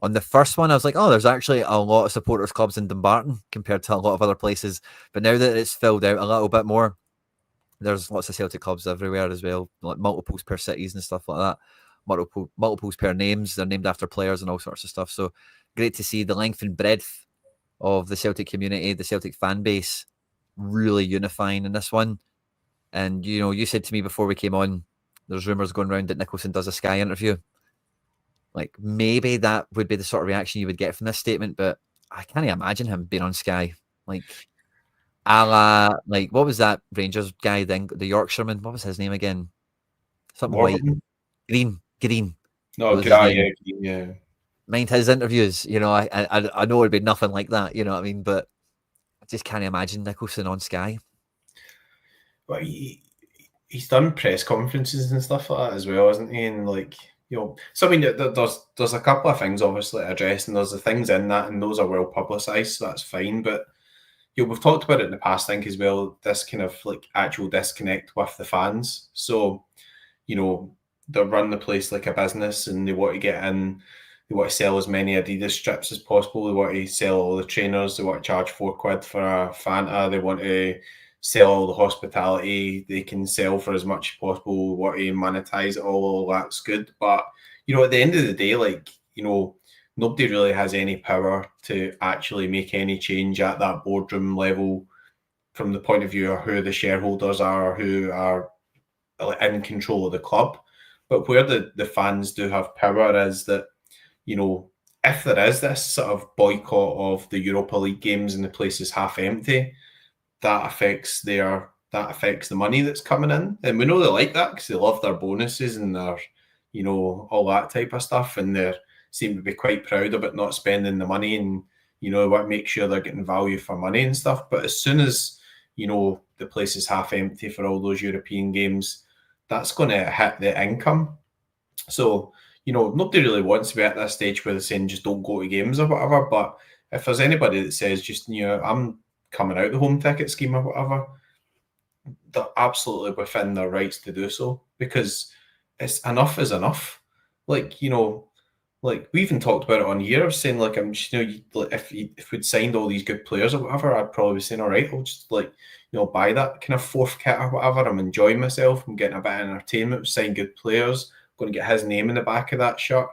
the first one, I was like, oh, there's actually a lot of supporters clubs in Dumbarton compared to a lot of other places. But now that it's filled out a little bit more, there's lots of Celtic clubs everywhere as well, like multiples per cities and stuff like that. Multiples per names. They're named after players and all sorts of stuff. So great to see the length and breadth of the Celtic community, the Celtic fan base, really unifying in this one. And, you said to me before we came on, there's rumours going around that Nicholson does a Sky interview. Maybe that would be the sort of reaction you would get from this statement, but I can't imagine him being on Sky. A la, what was that Rangers guy then, the Yorkshireman? What was his name again? Something Morgan. white. Green. No, Green, yeah. Mind his interviews, I know it'd be nothing like that, you know what I mean? But I just can't imagine Nicholson on Sky. Well, he's done press conferences and stuff like that as well, hasn't he? And so I mean, there's a couple of things obviously to address, and there's the things in that, and those are well publicised, so that's fine. But we've talked about it in the past, I think, as well. This kind of actual disconnect with the fans. So, they run the place like a business, and they want to get in. They want to sell as many Adidas strips as possible. They want to sell all the trainers. They want to charge £4 for a Fanta. They want to sell all the hospitality, they can sell for as much as possible, what to monetize it all that's good. But, you know, at the end of the day, like, you know, nobody really has any power to actually make any change at that boardroom level from the point of view of who the shareholders are, who are in control of the club. But where the fans do have power is that, you know, if there is this sort of boycott of the Europa League games and the place is half empty, that affects the money that's coming in. And we know they like that because they love their bonuses and their, you know, all that type of stuff. And they seem to be quite proud about not spending the money and, you know, what make sure they're getting value for money and stuff. But as soon as, you know, the place is half empty for all those European games, that's going to hit the income. So, you know, nobody really wants to be at that stage where they're saying just don't go to games or whatever. But if there's anybody that says just, you know, I'm coming out the home ticket scheme or whatever, they're absolutely within their rights to do so, because it's enough is enough. Like, you know, like we even talked about it on here, saying like, I'm just, you know, if we'd signed all these good players or whatever, I'd probably be saying, all right, I'll just like, you know, buy that kind of fourth kit or whatever. I'm enjoying myself. I'm getting a bit of entertainment, sign good players, going to get his name in the back of that shirt.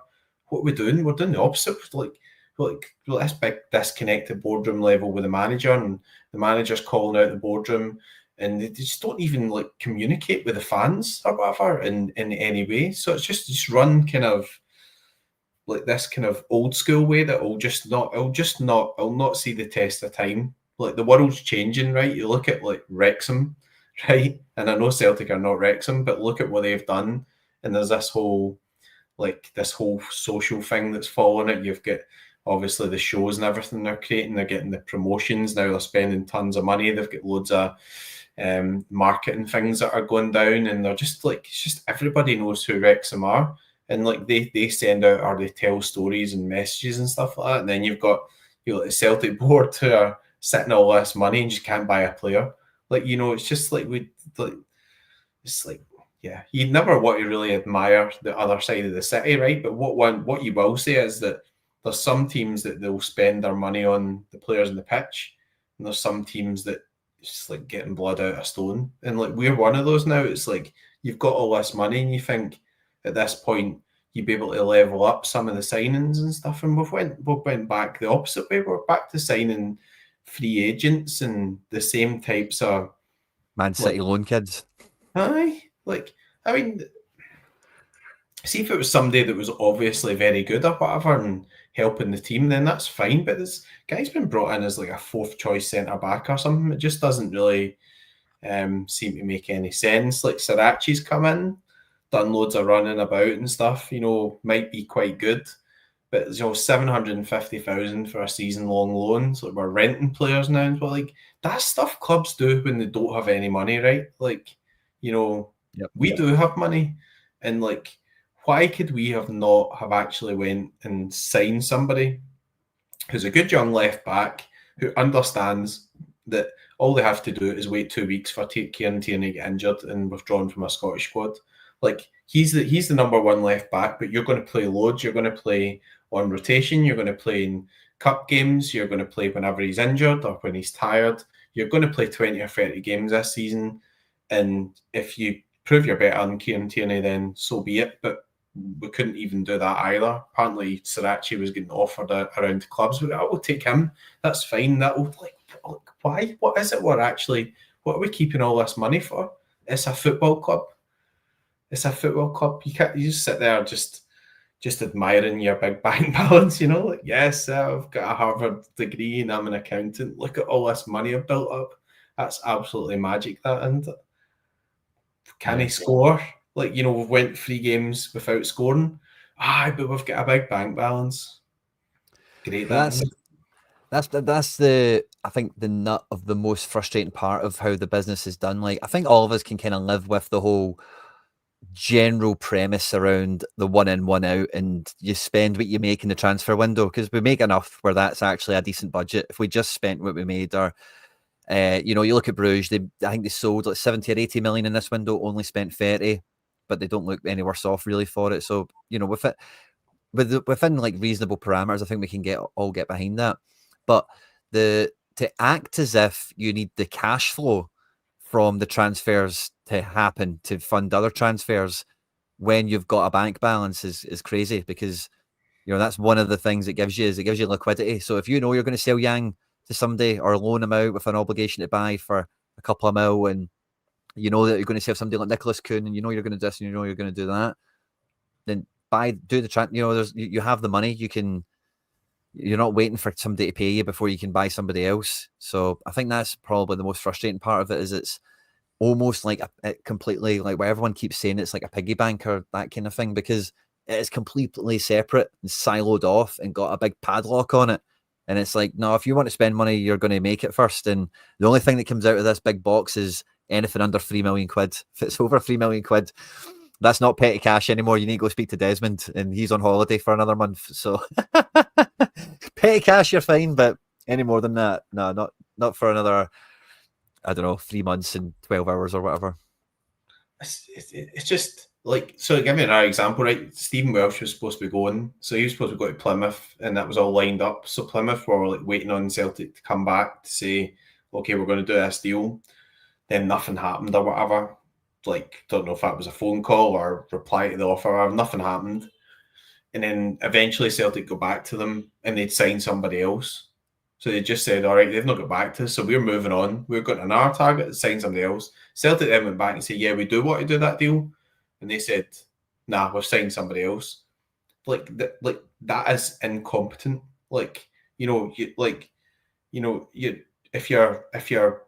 What are we doing? We're doing the opposite. Like this big disconnected boardroom level with the manager, and the manager's calling out the boardroom, and they just don't even like communicate with the fans or whatever in any way. So it's just run kind of like this kind of old school way that will not see the test of time. Like the world's changing, right? You look at like Wrexham, right? And I know Celtic are not Wrexham, but look at what they've done. And there's this whole social thing that's following it. You've got obviously the shows and everything they're creating. They're getting the promotions now. They're spending tons of money. They've got loads of marketing things that are going down, and they're just like, it's just everybody knows who Wrexham are. And like they send out or they tell stories and messages and stuff like that. And then you've got, you know, the Celtic board who are sitting all this money and just can't buy a player. Like, you know, it's just like it's like, yeah, you'd never want to really admire the other side of the city, right? But what you will say is that there's some teams that they'll spend their money on the players on the pitch, and there's some teams that it's just like getting blood out of stone. And like we're one of those now. It's like you've got all this money and you think at this point you'd be able to level up some of the signings and stuff. And we've went back the opposite way. We're back to signing free agents and the same types of Man City loan kids. Aye. Like, I mean, see if it was somebody that was obviously very good or whatever and helping the team, then that's fine. But this guy's been brought in as like a fourth choice centre back or something. It just doesn't really seem to make any sense. Like Sarachi's come in, done loads of running about and stuff, you know, might be quite good. But you know, 750,000 for a season-long loan. So we're renting players now, but like that's stuff clubs do when they don't have any money, right? Like, you know, we do have money, and like, why could we have not have actually went and signed somebody who's a good young left back who understands that all they have to do is wait 2 weeks for Kieran Tierney to get injured and withdrawn from a Scottish squad. Like he's the number one left back, but you're going to play loads. You're going to play on rotation. You're going to play in cup games. You're going to play whenever he's injured or when he's tired. You're going to play 20 or 30 games this season. And if you prove you're better than Kieran Tierney, then so be it. But we couldn't even do that either. Apparently, Sarachi was getting offered around the clubs. But I will take him. That's fine. That will why? What is it? What are we keeping all this money for? It's a football club. It's a football club. You can't. You just sit there just admiring your big bank balance. You know, like yes, I've got a Harvard degree and I'm an accountant. Look at all this money I've built up. That's absolutely magic. That, and can he score? Like, you know, we've went 3 games without scoring. But we've got a big bank balance. Great. That's the, I think, the nut of the most frustrating part of how the business is done. Like, I think all of us can kind of live with the whole general premise around the one in, one out, and you spend what you make in the transfer window, because we make enough where that's actually a decent budget. If we just spent what we made, or you know, you look at Bruges, I think they sold like 70 or 80 million in this window, only spent 30, but they don't look any worse off really for it. So, you know, within like reasonable parameters, I think we can all get behind that. But to act as if you need the cash flow from the transfers to happen to fund other transfers when you've got a bank balance is crazy, because that's one of the things it gives you, is it gives you liquidity. So if you know you're going to sell Yang to somebody or loan him out with an obligation to buy for a couple of mil, and you know that you're going to sell somebody like Nicholas Kuhn, and you know you're going to do this and you know you're going to do that, then do the you have the money. You're not waiting for somebody to pay you before you can buy somebody else. So I think that's probably the most frustrating part of it, is it's almost like it completely, like what everyone keeps saying, it's like a piggy bank or that kind of thing, because it is completely separate and siloed off and got a big padlock on it. And it's like, no, if you want to spend money, you're going to make it first. And the only thing that comes out of this big box is anything under 3 million quid. If it's over 3 million quid, that's not petty cash anymore. You need to go speak to Desmond, and he's on holiday for another month. So petty cash, you're fine, but any more than that, no, not for another, I don't know, 3 months and 12 hours or whatever. It's just like, so give me another example, right? Stephen Welsh was supposed to be going, so he was supposed to go to Plymouth, and that was all lined up. So Plymouth were like waiting on Celtic to come back to say, okay, we're going to do this deal. Then nothing happened or whatever. Like, don't know if that was a phone call or reply to the offer, or nothing happened. And then eventually Celtic go back to them and they'd sign somebody else. So they just said, all right, they've not got back to us, so we're moving on. We've got another target to sign somebody else. Celtic then went back and said, yeah, we do want to do that deal. And they said, nah, we've signed somebody else. Like that is incompetent. Like, if you're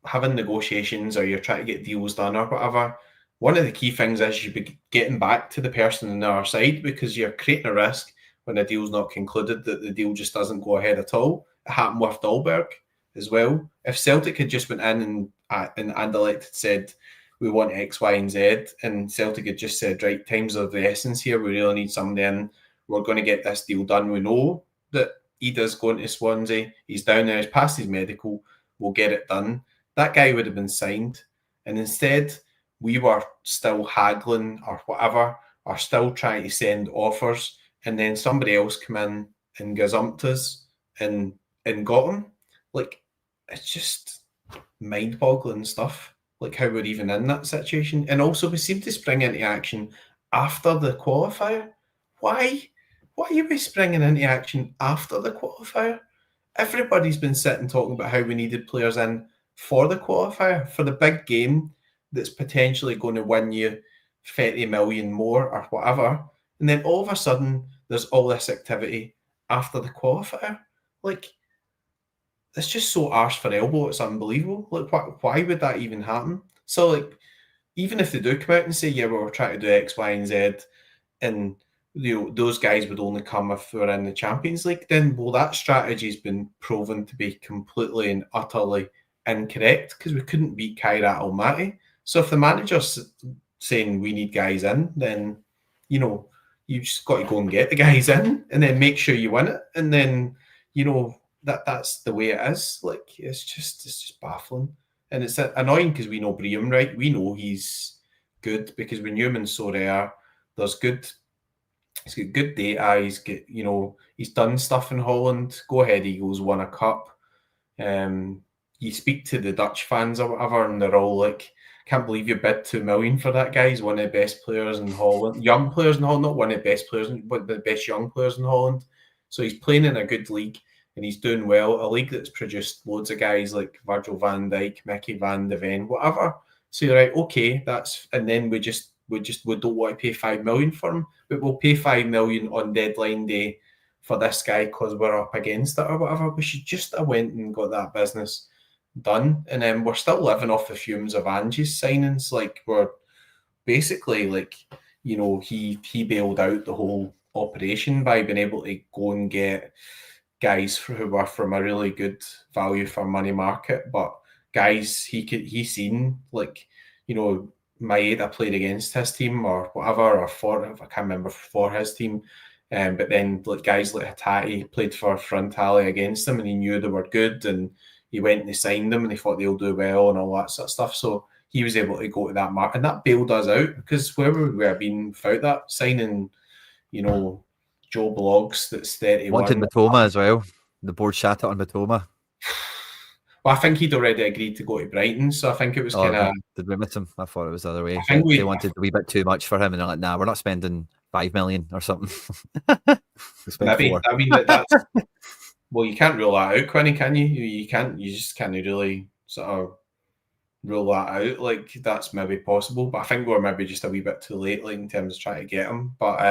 having negotiations or you're trying to get deals done or whatever, one of the key things is you be getting back to the person on the other side, because you're creating a risk when a deal's not concluded that the deal just doesn't go ahead at all. It happened with Dahlberg as well. If Celtic had just went in and Anderlecht said, we want X, Y, and Z, and Celtic had just said, right, time's of the essence here, we really need somebody in, we're going to get this deal done. We know that Ida's going to Swansea, he's down there, he's passed his medical, we'll get it done. That guy would have been signed. And instead, we were still haggling or whatever, or still trying to send offers, and then somebody else come in and gazumped us and got him. Like, it's just mind-boggling stuff, like how we're even in that situation. And also, we seem to spring into action after the qualifier. Why? Why are we springing into action after the qualifier? Everybody's been sitting talking about how we needed players in for the qualifier, for the big game that's potentially going to win you 30 million more or whatever. And then all of a sudden, there's all this activity after the qualifier. Like, it's just so arse for elbow, it's unbelievable. Like, why would that even happen? So, like, even if they do come out and say, yeah, well, we're trying to do X, Y, and Z, and those guys would only come if we're in the Champions League, then, well, that strategy's been proven to be completely and utterly incorrect, because we couldn't beat Kairat Almaty. So if the manager's saying we need guys in, then, you just got to go and get the guys in and then make sure you win it. And then, that's the way it is. Like, it's just baffling. And it's annoying because we know Briam, right? We know he's good because we knew him in SCSC. He's got good data. He's done stuff in Holland. Go Ahead Eagles, won a cup. You speak to the Dutch fans or whatever, and they're all like, can't believe you bid 2 million for that guy. He's one of the best players in Holland. Young players in Holland, not one of the best players, but the best young players in Holland. So he's playing in a good league and he's doing well. A league that's produced loads of guys like Virgil van Dijk, Mickey van de Ven, whatever. So you're right, okay, and then we don't want to pay 5 million for him, but we'll pay 5 million on deadline day for this guy because we're up against it or whatever. We should just have went and got that business done. And then we're still living off the fumes of Angie's signings. Like, we're basically like, he bailed out the whole operation by being able to go and get guys who were from a really good value for money market, but guys he seen, like, Maeda played against his team or whatever, or for, I can't remember, for his team. But then like guys like Hattati played for Frontale against them and he knew they were good and he went and he signed them and he thought they'll do well and all that sort of stuff. So he was able to go to that market and that bailed us out, because where would we have been without that signing, Joe Blogs that's 31. Wanted Matoma as well. The board shat it on Matoma. Well, I think he'd already agreed to go to Brighton, so I think it was kind of. Did we miss him? I thought it was the other way. I think They wanted a wee bit too much for him, and they're like, "Nah, we're not spending 5 million or something." We spent maybe. 4. I mean, that's well, you can't rule that out, Quinny, can you? You can't. You just can't really sort of rule that out. Like that's maybe possible, but I think we're maybe just a wee bit too late, like in terms of trying to get him. But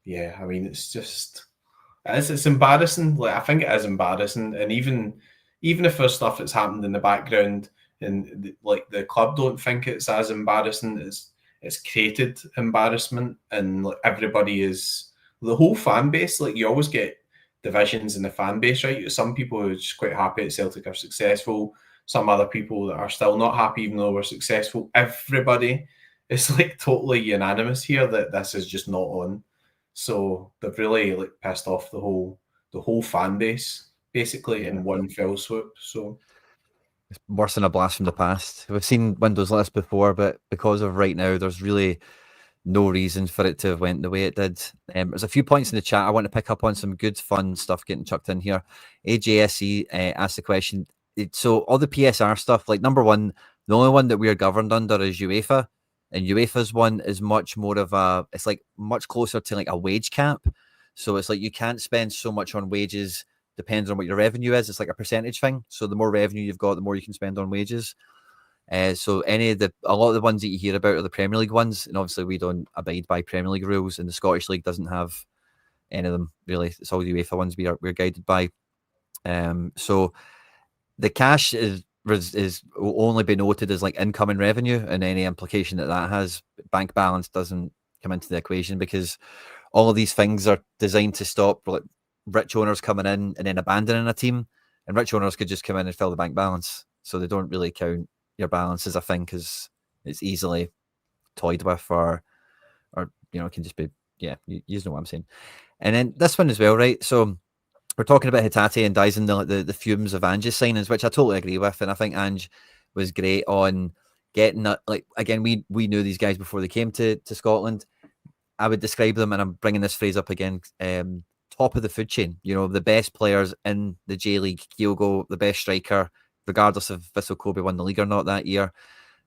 yeah, I mean, it's embarrassing. Like I think it is embarrassing, and even if there's stuff that's happened in the background, and like the club don't think it's as embarrassing, it's created embarrassment, and like everybody is the whole fan base. Like you always get divisions in the fan base, right? Some people who are just quite happy that Celtic are successful. Some other people that are still not happy, even though we're successful. Everybody is like totally unanimous here that this is just not on. So they've really like pissed off the whole fan base basically in one fell swoop. So it's worse than a blast from the past. We've seen windows like this before, but because of right now, there's really no reason for it to have went the way it did. There's a few points in the chat I want to pick up on, some good fun stuff getting chucked in here. AJSE asked the question. So all the PSR stuff, like number one, the only one that we are governed under is UEFA. And UEFA's one is much more of it's like much closer to like a wage cap. So it's like you can't spend so much on wages, depends on what your revenue is. It's like a percentage thing. So the more revenue you've got, the more you can spend on wages. So a lot of the ones that you hear about are the Premier League ones, and obviously we don't abide by Premier League rules, and the Scottish League doesn't have any of them really. It's all the UEFA ones we're guided by. So the cash will only be noted as like incoming revenue, and any implication that has bank balance doesn't come into the equation, because all of these things are designed to stop like rich owners coming in and then abandoning a team, and rich owners could just come in and fill the bank balance, so they don't really count your balance as a thing because it's easily toyed with, or it can just be, yeah, you know what I'm saying. And then this one as well, right? So we're talking about Hatate and Dyson, the fumes of Ange's signings, which I totally agree with. And I think Ange was great on getting that. Like, again, we knew these guys before they came to Scotland. I would describe them, and I'm bringing this phrase up again, top of the food chain. The best players in the J League. Kyogo, the best striker, regardless of Vissel Kobe won the league or not that year.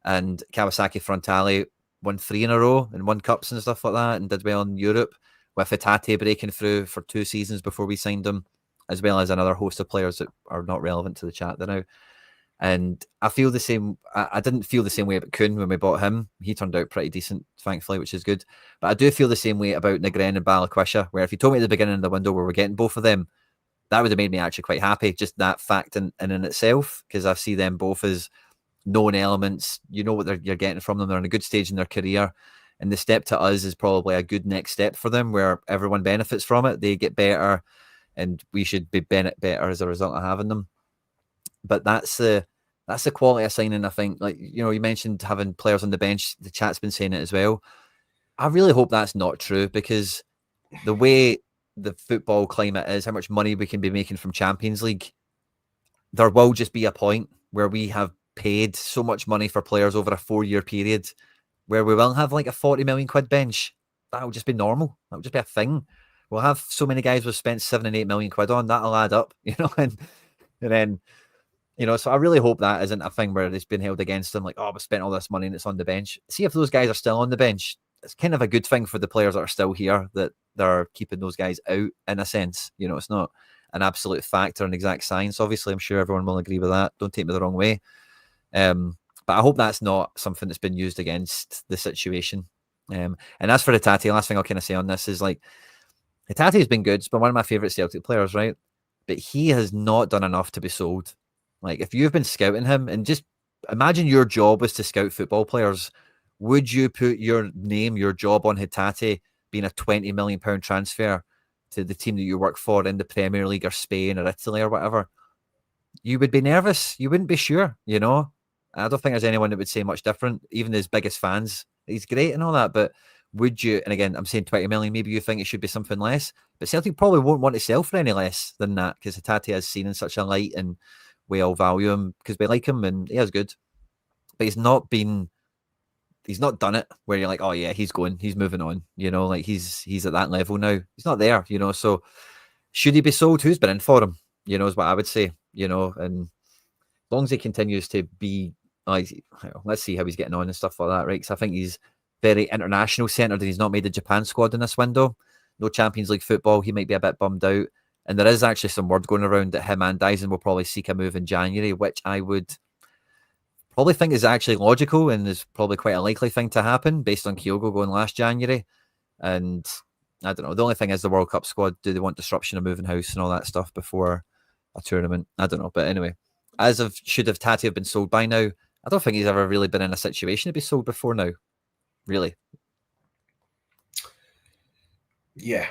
And Kawasaki Frontale won 3 in a row and won cups and stuff like that, and did well in Europe, with Hatate breaking through for 2 seasons before we signed him, as well as another host of players that are not relevant to the chat now. And I feel the same. I didn't feel the same way about Kuhn when we bought him. He turned out pretty decent, thankfully, which is good. But I do feel the same way about Negren and Balikwisha, where if you told me at the beginning of the window where we're getting both of them, that would have made me actually quite happy, just that fact in itself, because I see them both as known elements. You know what you're getting from them. They're in a good stage in their career. And the step to us is probably a good next step for them, where everyone benefits from it. They get better, and we should be better as a result of having them. But that's the quality of signing, I think. Like, you mentioned having players on the bench. The chat's been saying it as well. I really hope that's not true, because the way the football climate is, how much money we can be making from Champions League, there will just be a point where we have paid so much money for players over a 4-year period where we will have like a 40 million quid bench. That'll just be normal. That'll just be a thing. We'll have so many guys we've spent 7 and 8 million quid on. That'll add up, and then, so I really hope that isn't a thing where it's been held against them. Like, oh, we spent all this money and it's on the bench. See if those guys are still on the bench. It's kind of a good thing for the players that are still here, that they're keeping those guys out in a sense. It's not an absolute fact or an exact science. Obviously, I'm sure everyone will agree with that. Don't take me the wrong way. But I hope that's not something that's been used against the situation. And as for Hatate, last thing I'll kind of say on this is, like, Hatate has been good. He's been one of my favourite Celtic players, right? But he has not done enough to be sold. Like, if you've been scouting him, and just imagine your job was to scout football players, would you put your job on Hatate being a £20 million transfer to the team that you work for in the Premier League or Spain or Italy or whatever? You would be nervous. You wouldn't be sure, I don't think there's anyone that would say much different, even his biggest fans. He's great and all that, but would you, and again, I'm saying 20 million, maybe you think it should be something less, but Celtic probably won't want to sell for any less than that, because Hatate is seen in such a light, and we all value him because we like him and he is good. But he's not done it where you're like, oh yeah, he's moving on, like he's at that level now. He's not there, so should he be sold? Who's been in for him? is what I would say, and as long as he continues to be, like, let's see how he's getting on and stuff like that, right? Because I think he's very international centred and he's not made the Japan squad in this window. No Champions League football. He might be a bit bummed out. And there is actually some word going around that him and Dyson will probably seek a move in January, which I would probably think is actually logical and is probably quite a likely thing to happen based on Kyogo going last January. And I don't know. The only thing is the World Cup squad. Do they want disruption of moving house and all that stuff before a tournament? I don't know. But anyway, should have Tati have been sold by now? I don't think he's ever really been in a situation to be sold before now. Really. Yeah.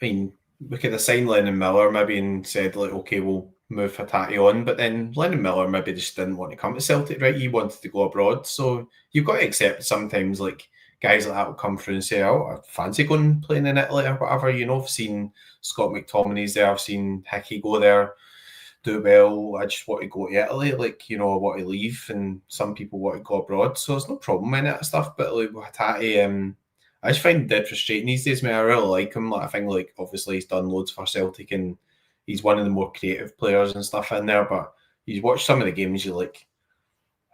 I mean, we could have signed Lennon Miller maybe and said, like, okay, we'll move Hatate on. But then Lennon Miller maybe just didn't want to come to Celtic, right? He wanted to go abroad. So you've got to accept sometimes, like, guys like that will come through and say, oh, I fancy going playing in Italy or whatever. I've seen Scott McTominay's there. I've seen Hickey go there, do well. I just want to go to Italy. Like, I want to leave. And some people want to go abroad. So there's no problem in that stuff. But, like, with Hatate, I just find it dead frustrating these days, man. I really like him. Like, I think, like, obviously he's done loads for Celtic and he's one of the more creative players and stuff in there. But you watch some of the games, you're like,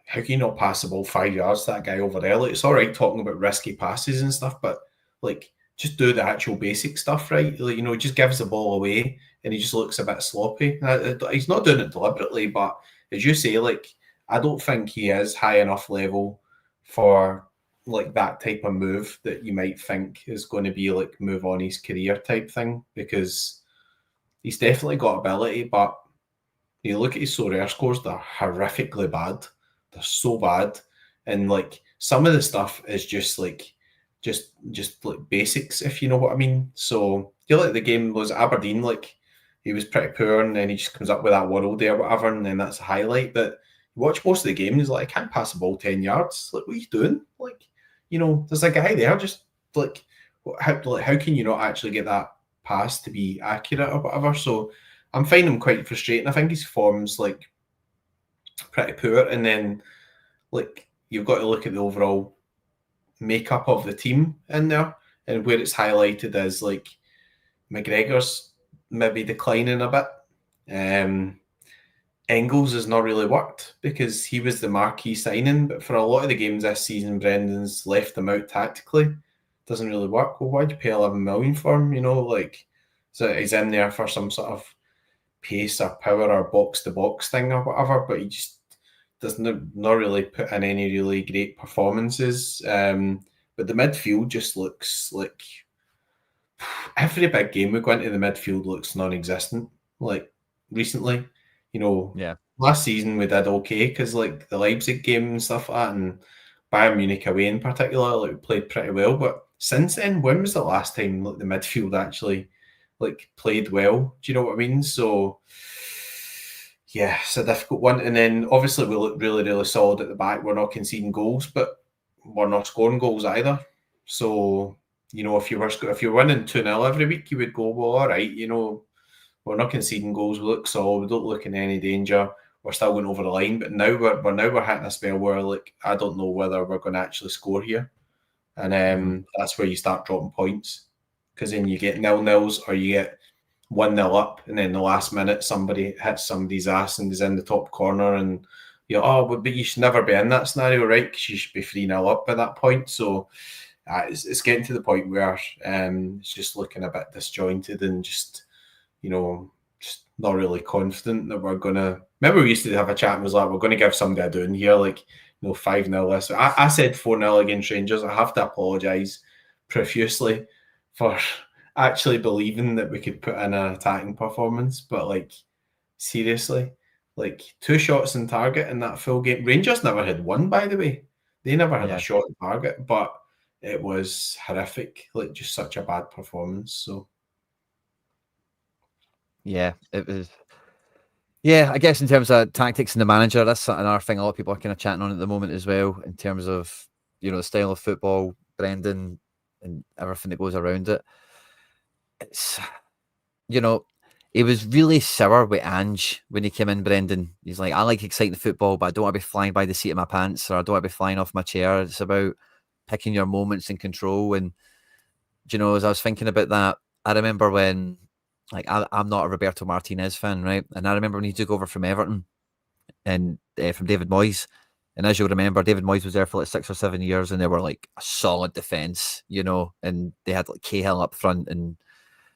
how can you not pass the ball 5 yards to that guy over there? Like, it's all right talking about risky passes and stuff, but, like, just do the actual basic stuff, right? Like, he just gives the ball away and he just looks a bit sloppy. He's not doing it deliberately, but as you say, like, I don't think he is high enough level for, like, that type of move that you might think is going to be, like, move on his career type thing, because he's definitely got ability, but you look at his SCSC scores, they're horrifically bad. They're so bad. And, like, some of the stuff is just like basics, if you know what I mean. So like the game was Aberdeen, like, he was pretty poor and then he just comes up with that world there or whatever, and then that's a highlight. But you watch most of the game and he's like, I can't pass the ball 10 yards. Like, what are you doing? Like, there's a guy there, just, like, how can you not actually get that pass to be accurate or whatever? So I'm finding him quite frustrating. I think his form's, like, pretty poor, and then, like, you've got to look at the overall makeup of the team in there, and where it's highlighted as, like, McGregor's maybe declining a bit. Engels has not really worked because he was the marquee signing, but for a lot of the games this season, Brendan's left them out tactically. Doesn't really work. Well, why'd you pay 11 million for him? Like, so he's in there for some sort of pace or power or box to box thing or whatever, but he just doesn't not really put in any really great performances. But the midfield just looks like every big game we go into, the midfield looks non-existent. Like, recently, Yeah. Last season we did okay because, like, the Leipzig game and stuff like that, and Bayern Munich away in particular, like, we played pretty well. But since then, when was the last time, like, the midfield actually, like, played well? Do you know what I mean? So yeah, it's a difficult one. And then obviously we look really, really solid at the back. We're not conceding goals, but we're not scoring goals either. So, if you're winning 2-0 every week, you would go, well, all right, we're not conceding goals. We look solid. We don't look in any danger. We're still going over the line. But now we're hitting a spell where, like, I don't know whether we're going to actually score here. And that's where you start dropping points, because then you get 0-0s or you get 1-0 up, and then the last minute somebody hits somebody's ass and is in the top corner, and but you should never be in that scenario, right? Because you should be 3-0 up at that point. So it's getting to the point where it's just looking a bit disjointed and just not really confident that we're gonna. Remember, we used to have a chat and was like, we're going to give somebody a doing here, like, 5-0. So I said 4-0 against Rangers. I have to apologise profusely for actually believing that we could put in an attacking performance, but, like, seriously, like, 2 shots on target in that full game. Rangers never had one, by the way. They never had a shot on target, but it was horrific. Like, just such a bad performance. So yeah, it was. Yeah, I guess in terms of tactics and the manager, that's another thing a lot of people are kind of chatting on at the moment as well, in terms of, the style of football, Brendan, and everything that goes around it. It's, he was really sour with Ange when he came in, Brendan. He's like, I like exciting football, but I don't want to be flying by the seat of my pants, or I don't want to be flying off my chair. It's about picking your moments and control. And, as I was thinking about that, I remember when like I'm not a Roberto Martinez fan, right? And I remember when he took over from Everton and from David Moyes. And as you'll remember, David Moyes was there for like 6 or 7 years, and they were like a solid defence, you know, and they had like Cahill up front and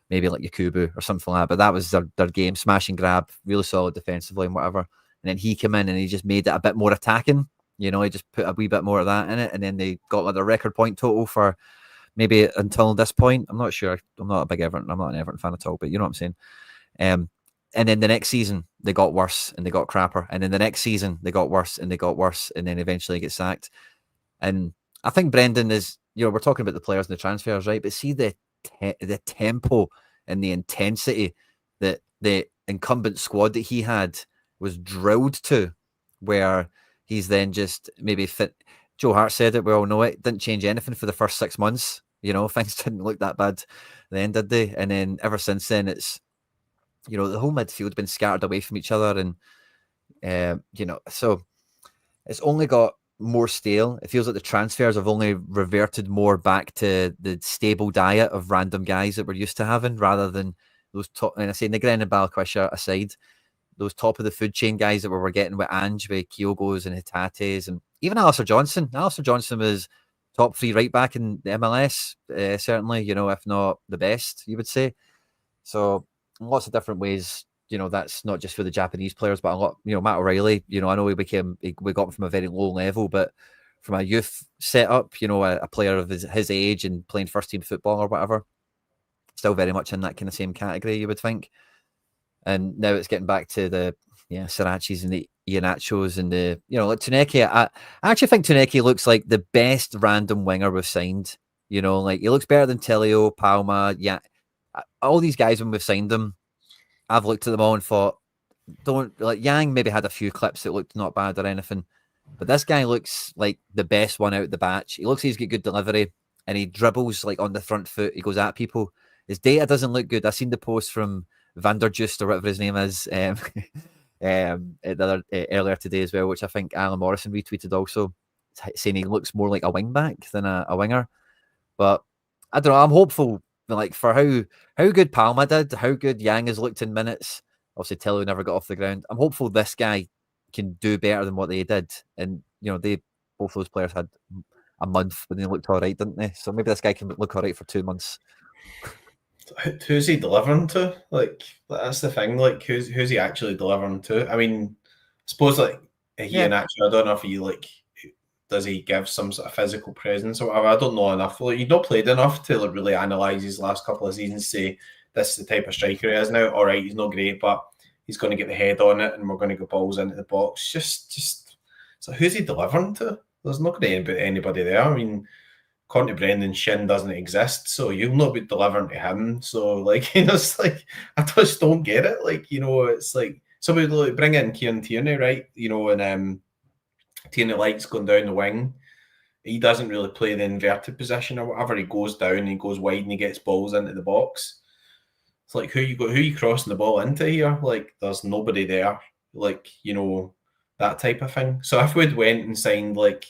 maybe like Yakubu or something like that. But that was their game, smash and grab, really solid defensively and whatever. And then he came in and he just made it a bit more attacking. You know, he just put a wee bit more of that in it. And then they got like a record point total for maybe until this point. I'm not sure. I'm not a big Everton. I'm not an Everton fan at all, but you know what I'm saying. And then the next season they got worse and they got crapper. And then the next season they got worse and they got worse. And then eventually get sacked. And I think Brendan is, you know, we're talking about the players and the transfers, right? But see the tempo and the intensity that the incumbent squad that he had was drilled to, where he's then just maybe fit. Joe Hart said it, we all know it, didn't change anything for the first 6 months. You know, things didn't look that bad then, did they? And then ever since then, it's, you know, the whole midfield been scattered away from each other. And, you know, so it's only got more stale. It feels like the transfers have only reverted more back to the stable diet of random guys that we're used to having, rather than those top. And I say Negren and Balquisha aside, those top of the food chain guys that we were getting with Ange, with Kyogos and Hitates, and even Alistair Johnson. Alistair Johnson was top 3 right back in the MLS, certainly, you know, if not the best, you would say. So lots of different ways. You know, that's not just for the Japanese players, but a lot, you know, Matt O'Reilly, you know, I know we got him from a very low level, but from a youth setup, you know, a player of his age and playing first team football or whatever, still very much in that kind of same category, you would think. And now it's getting back to the Sirachis and the Iheanachos and the, you know, like Tuneki. I actually think Tuneki looks like the best random winger we've signed. You know, like he looks better than Telio, Palma, all these guys when we've signed them. I've looked at them all and thought, don't, like, Yang maybe had a few clips that looked not bad or anything, but this guy looks like the best one out of the batch. He looks like he's got good delivery and he dribbles like on the front foot. He goes at people. His data doesn't look good. I've seen the post from Vanderjust or whatever his name is earlier today as well, which I think Alan Morrison retweeted also, saying he looks more like a wing back than a winger. But I don't know. I'm hopeful, like, for how good Palma did, how good Yang has looked in minutes. Obviously, Tello never got off the ground. I'm hopeful this guy can do better than what they did. And, you know, both those players had a month when they looked all right, didn't they? So maybe this guy can look all right for 2 months. Who's he delivering to? Like, that's the thing. Like, who's he actually delivering to? I mean, I suppose, like, Iheanacho, I don't know if he, like, does he give some sort of physical presence or whatever? I don't know enough. Like, he's not played enough to, like, really analyse his last couple of seasons, say this is the type of striker he is now. All right, he's not great, but he's going to get the head on it and we're going to go balls into the box. Just so who's he delivering to? There's not going to be anybody there. I mean, according to Brendan, Shin doesn't exist, so you'll not be delivering to him. So, like, you know, it's like, I just don't get it. Like, you know, it's like somebody like bring in Kieran Tierney, right? You know, and Tierney likes going down the wing. He doesn't really play the inverted position or whatever. He goes down, he goes wide, and he gets balls into the box. It's like, who you crossing the ball into here? Like, there's nobody there. Like, you know, that type of thing. So if we'd went and signed, like,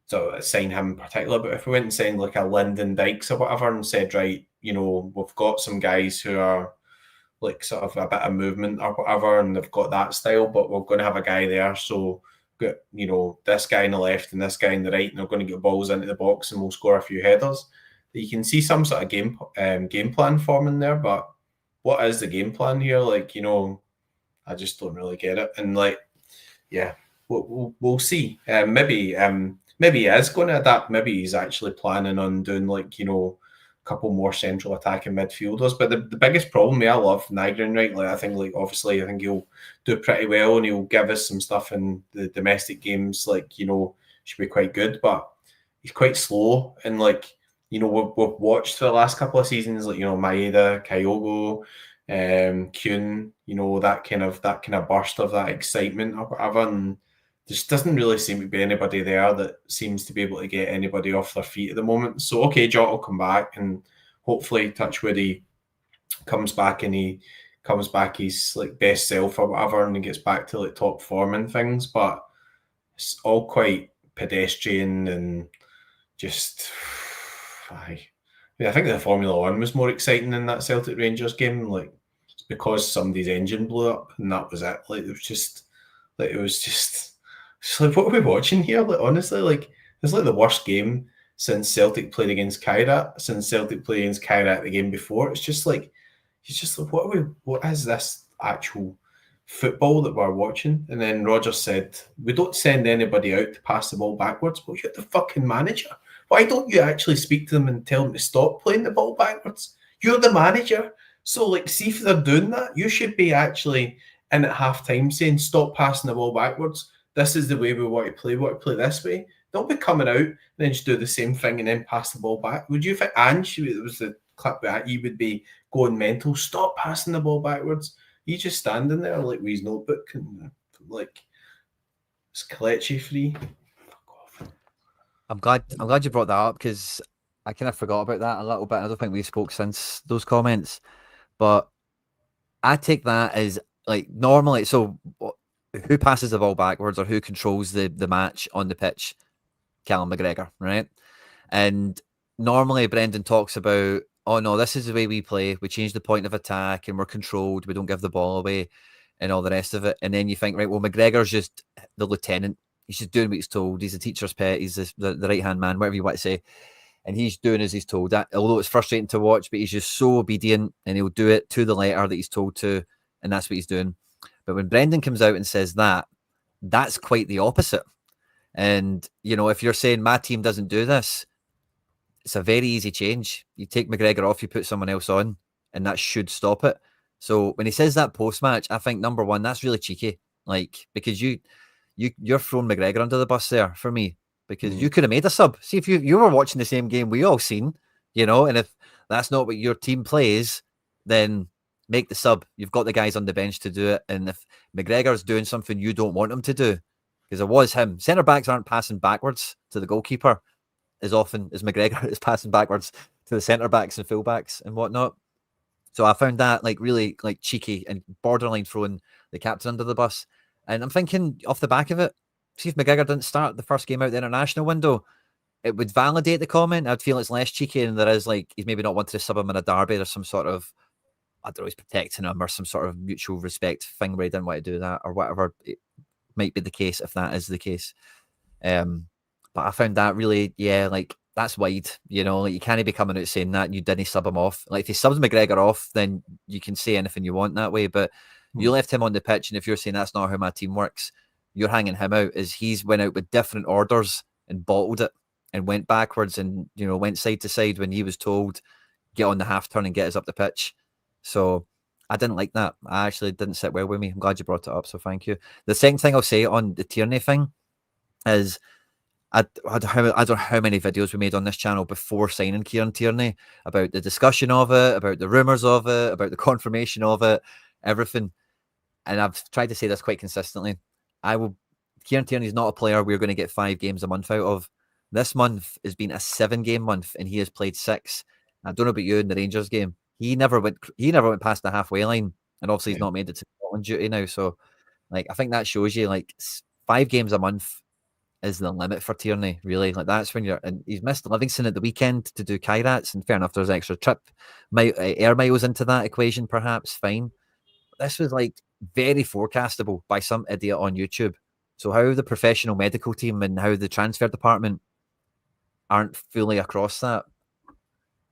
so sign him in particular, but if we went and signed like a Lyndon Dykes or whatever and said, right, you know, we've got some guys who are like sort of a bit of movement or whatever, and they've got that style, but we're going to have a guy there, so got, you know, this guy on the left and this guy on the right, and they're going to get balls into the box and we'll score a few headers. You can see some sort of game plan forming there, but what is the game plan here? Like, you know, I just don't really get it. And like, yeah, we'll see. Maybe he is going to adapt. Maybe he's actually planning on doing, like, you know, a couple more central attacking midfielders. But the biggest problem, I love Nygren, right? Like, I think, like, obviously, I think he'll do pretty well and he'll give us some stuff in the domestic games, like, you know, should be quite good. But he's quite slow. And, like, you know, we've watched for the last couple of seasons, like, you know, Maeda, Kyogo, Kuhn, you know, that kind of burst of that excitement or whatever. And just doesn't really seem to be anybody there that seems to be able to get anybody off their feet at the moment. So, okay, Jot will come back and hopefully, touch wood, he comes back and he comes back his like best self or whatever, and he gets back to like top form and things. But it's all quite pedestrian and just, I think the Formula One was more exciting than that Celtic Rangers game. Like, it's because somebody's engine blew up, and that was it. Like, it's like, what are we watching here? Like, honestly, like, it's like the worst game since Celtic played against Kairat, the game before. It's just like, what is this actual football that we're watching? And then Rogers said, we don't send anybody out to pass the ball backwards. Well, you're the fucking manager. Why don't you actually speak to them and tell them to stop playing the ball backwards? You're the manager. So, like, see if they're doing that. You should be actually in at half time saying, stop passing the ball backwards. This is the way we want to play. We want to play this way. Don't be coming out and then just do the same thing and then pass the ball back. Would you think Ange, it was the clip that he would be going mental, stop passing the ball backwards? He's just standing there like with his notebook and like, it's Kelechi free. I'm glad you brought that up, because I kind of forgot about that a little bit. I don't think we spoke since those comments, but I take that as like normally. So who passes the ball backwards or who controls the match on the pitch? Callum McGregor, right? And normally Brendan talks about, oh no, this is the way we play. We change the point of attack and we're controlled. We don't give the ball away and all the rest of it. And then you think, right, well, McGregor's just the lieutenant. He's just doing what he's told. He's a teacher's pet. He's the right-hand man, whatever you want to say. And he's doing as he's told. That, although it's frustrating to watch, but he's just so obedient and he'll do it to the letter that he's told to. And that's what he's doing. But when Brendan comes out and says that, that's quite the opposite. And, you know, if you're saying my team doesn't do this, it's a very easy change. You take McGregor off, you put someone else on, and that should stop it. So when he says that post-match, I think, number one, that's really cheeky. Like, because you're throwing McGregor under the bus there for me, because you could have made a sub. See, if you were watching the same game we all seen, you know, and if that's not what your team plays, then make the sub. You've got the guys on the bench to do it. And if McGregor's doing something you don't want him to do, because it was him. Centre-backs aren't passing backwards to the goalkeeper as often as McGregor is passing backwards to the centre-backs and full-backs and whatnot. So I found that like really like cheeky and borderline throwing the captain under the bus. And I'm thinking off the back of it, see if McGregor didn't start the first game out the international window, it would validate the comment. I'd feel it's less cheeky and there is like, he's maybe not wanted to sub him in a derby or some sort of, I don't know, he's protecting him or some sort of mutual respect thing where he didn't want to do that or whatever it might be the case, if that is the case. But I found that really, yeah, like that's wide, you know, like you can't be coming out saying that and you didn't sub him off. Like if he subs McGregor off, then you can say anything you want that way, but you left him on the pitch, and if you're saying that's not how my team works, you're hanging him out as he's went out with different orders and bottled it and went backwards and, you know, went side to side when he was told, get on the half turn and get us up the pitch. So I didn't like that. I actually didn't sit well with me. I'm glad you brought it up, so thank you. The second thing I'll say on the Tierney thing is I don't know how many videos we made on this channel before signing Kieran Tierney about the discussion of it, about the rumours of it, about the confirmation of it, everything. And I've tried to say this quite consistently. Kieran Tierney is not a player we're going to get 5 games a month out of. This month has been a 7-game month and he has played 6. I don't know about you in the Rangers game. He never went past the halfway line, and obviously he's not made it to Scotland duty now. So like I think that shows you like 5 games a month is the limit for Tierney, really. Like that's when and he's missed Livingston at the weekend to do Kairats, and fair enough, there's extra trip air miles into that equation, perhaps, fine. But this was like very forecastable by some idiot on YouTube. So how the professional medical team and how the transfer department aren't fully across that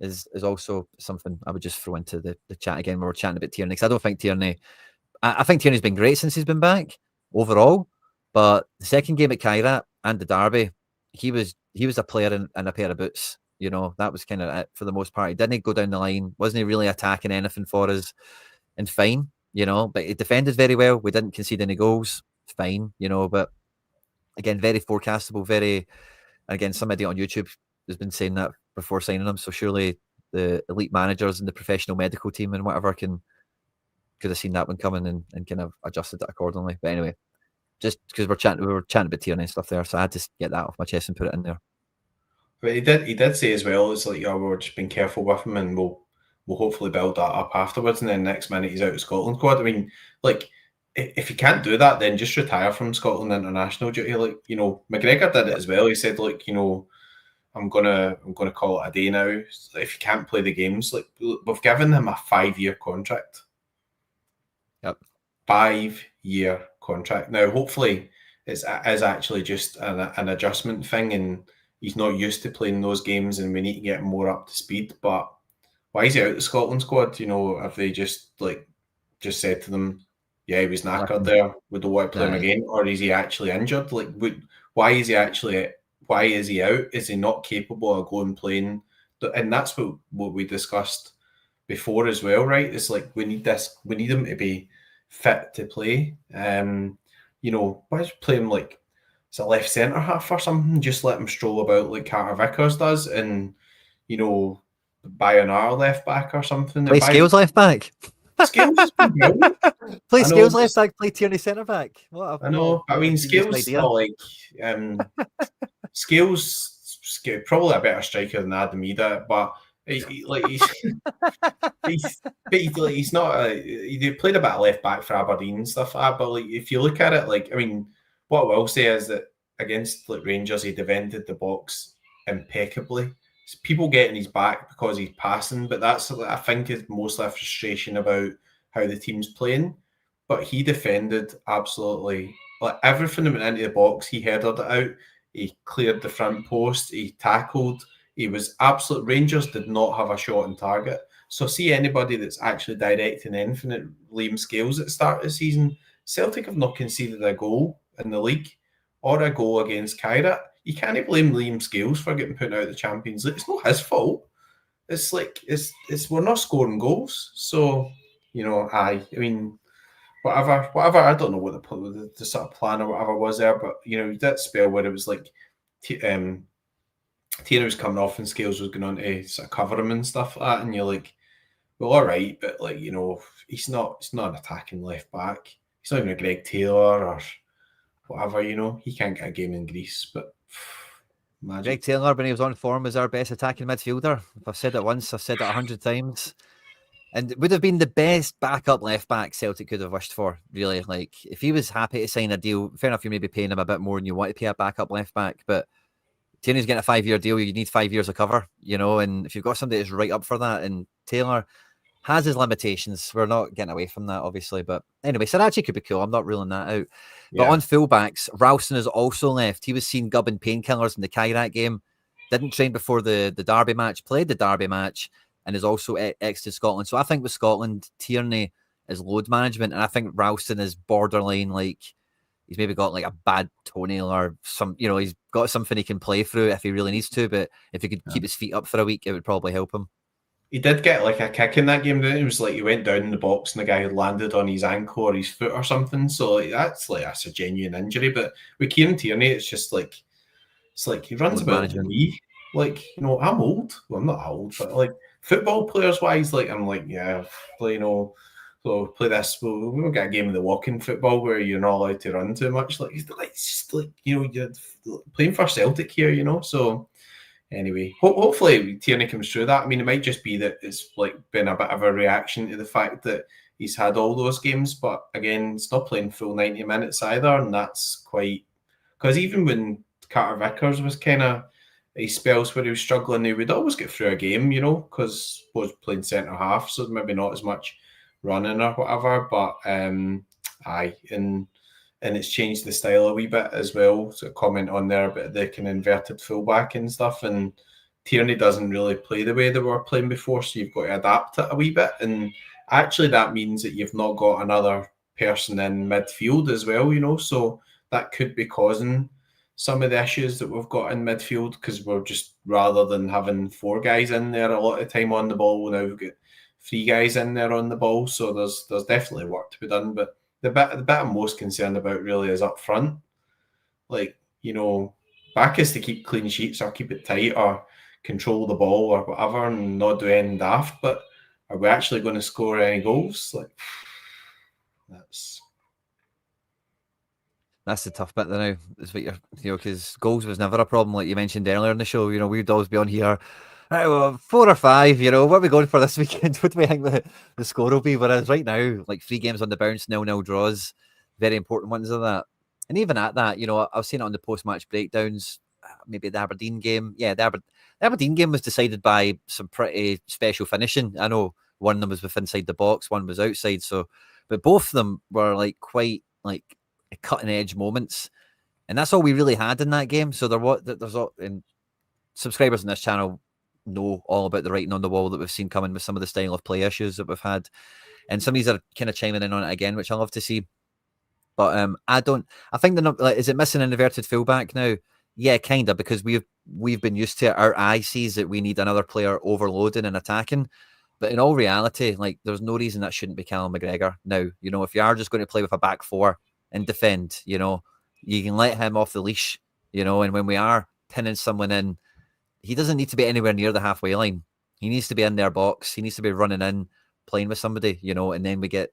is also something I would just throw into the chat again when we're chatting about Tierney, because I don't think Tierney, I think Tierney's been great since he's been back overall, but the second game at Kairat and the derby, he was a player in a pair of boots. You know, that was kind of it for the most part. He didn't go down the line, wasn't he really attacking anything for us, and fine, you know, but he defended very well. We didn't concede any goals, fine, you know, but again, very forecastable, again, somebody on YouTube has been saying that before signing him, so surely the elite managers and the professional medical team and whatever could have seen that one coming and kind of adjusted it accordingly. But anyway, just because we were chatting about Tierney and stuff there, so I had to get that off my chest and put it in there. But he did say as well, it's like, we're just being careful with him and we'll hopefully build that up afterwards, and then next minute he's out of Scotland squad. I mean, like, if you can't do that, then just retire from Scotland international duty. Like, you know, McGregor did it as well. He said, like, you know, I'm gonna call it a day now. If you can't play the games, like we've given him a 5-year contract. Yep. 5-year contract. Now, hopefully, is actually just an adjustment thing, and he's not used to playing those games, and we need to get him more up to speed. But why is he out the Scotland squad? You know, have they just said to them, yeah, he was knackered there, we don't want to play him again, or is he actually injured? Like, why is he out? Is he not capable of going playing? And that's what we discussed before as well, right? It's like we need him to be fit to play. You know, why play him like as a left centre half or something? Just let him stroll about like Carter Vickers does, and you know, buy an hour left back or something. Play Scales left back. Scales has been brilliant. Play Scales left back, play Tierney centre back. I know. I mean, Scales not like Scales probably a better striker than Adam Ida, but he's not he played a bit of left back for Aberdeen and stuff like that. But like, if you look at it, like, I mean, what I will say is that against like Rangers, he defended the box impeccably. People getting his back because he's passing, but that's, I think, is mostly a frustration about how the team's playing. But he defended absolutely, like, everything that went into the box. He headed it out. He cleared the front post. He tackled. He was absolute. Rangers did not have a shot on target. So see anybody that's actually directing anything at Liam Scales at the start of the season. Celtic have not conceded a goal in the league or a goal against Kyrat. You can't blame Liam Scales for getting put out of the Champions League. It's not his fault. It's like it's we're not scoring goals. So, you know, I mean, whatever. I don't know what the sort of plan or whatever was there, but you know, that spell where it was like Tierney was coming off and Scales was going on to sort of cover him and stuff like that, and you're like, well, all right, but like, you know, he's not an attacking left back. He's not even a Greg Taylor or whatever, you know. He can't get a game in Greece, but magic. Greg Taylor, when he was on form, was our best attacking midfielder. If I've said it once, I've said it 100 times. And it would have been the best backup left back Celtic could have wished for, really. Like, if he was happy to sign a deal, fair enough, you may be paying him a bit more than you want to pay a backup left back, but Tierney's getting a 5-year deal, you need 5 years of cover, you know, and if you've got somebody that's right up for that, and Taylor has his limitations, we're not getting away from that, obviously, but anyway, Sarachi could be cool, I'm not ruling that out. But on fullbacks, Ralston has also left. He was seen gubbing painkillers in the Kyrat game, didn't train before the Derby match, played the Derby match, and is also exited Scotland. So I think with Scotland, Tierney is load management, and I think Ralston is borderline, like, he's maybe got like a bad toenail or some, you know, he's got something he can play through if he really needs to, but if he could keep his feet up for a week, it would probably help him. He did get like a kick in that game, didn't he? It was like he went down in the box and the guy had landed on his ankle or his foot or something. So like, that's a genuine injury. But with Kieran Tierney, it's like he runs about me. Like, you know, I'm old. Well, I'm not old, but like football players wise, like I'm like, yeah, you know, so play this. We'll get a game of the walking football where you're not allowed to run too much. Like, it's just like, you know, you're playing for Celtic here, you know. So anyway, hopefully Tierney comes through that. I mean, it might just be that it's like been a bit of a reaction to the fact that he's had all those games, but again, it's not playing full 90 minutes either, and that's quite, because even when Carter Vickers was kind of, he spells where he was struggling, he would always get through a game, you know, because he was playing centre half, so maybe not as much running or whatever, but and it's changed the style a wee bit as well. So comment on there about the kind of inverted fullback and stuff, and Tierney doesn't really play the way they were playing before, so you've got to adapt it a wee bit, and actually that means that you've not got another person in midfield as well, you know, so that could be causing some of the issues that we've got in midfield, because we're just, rather than having 4 guys in there a lot of time on the ball, now we've got 3 guys in there on the ball, so there's definitely work to be done. But the bit I'm most concerned about really is up front. Like, you know, back is to keep clean sheets or keep it tight or control the ball or whatever and not do anything daft, but are we actually going to score any goals? Like, that's the tough bit now, is what you're, you know, because goals was never a problem, like you mentioned earlier in the show. You know, we'd always be on here, right, well, 4 or 5, you know, what are we going for this weekend? What do we think the score will be? Whereas right now, like 3 games on the bounce, 0-0 draws, very important ones of that. And even at that, you know, I've seen it on the post-match breakdowns, maybe the Aberdeen game. Yeah, the Aberdeen game was decided by some pretty special finishing. I know one of them was with inside the box, one was outside. So, but both of them were like quite like cutting edge moments, and that's all we really had in that game. So there's all, and subscribers on this channel know all about the writing on the wall that we've seen coming with some of the style of play issues that we've had, and some of these are kind of chiming in on it again, which I love to see. But I think is it missing an inverted fullback now? Yeah, kind of, because we've been used to it. Our eye sees that we need another player overloading and attacking. But in all reality, like, there's no reason that shouldn't be Callum McGregor now. You know, if you are just going to play with a back four and defend, you know, you can let him off the leash, you know, and when we are pinning someone in, he doesn't need to be anywhere near the halfway line. He needs to be in their box. He needs to be running in, playing with somebody, you know, and then we get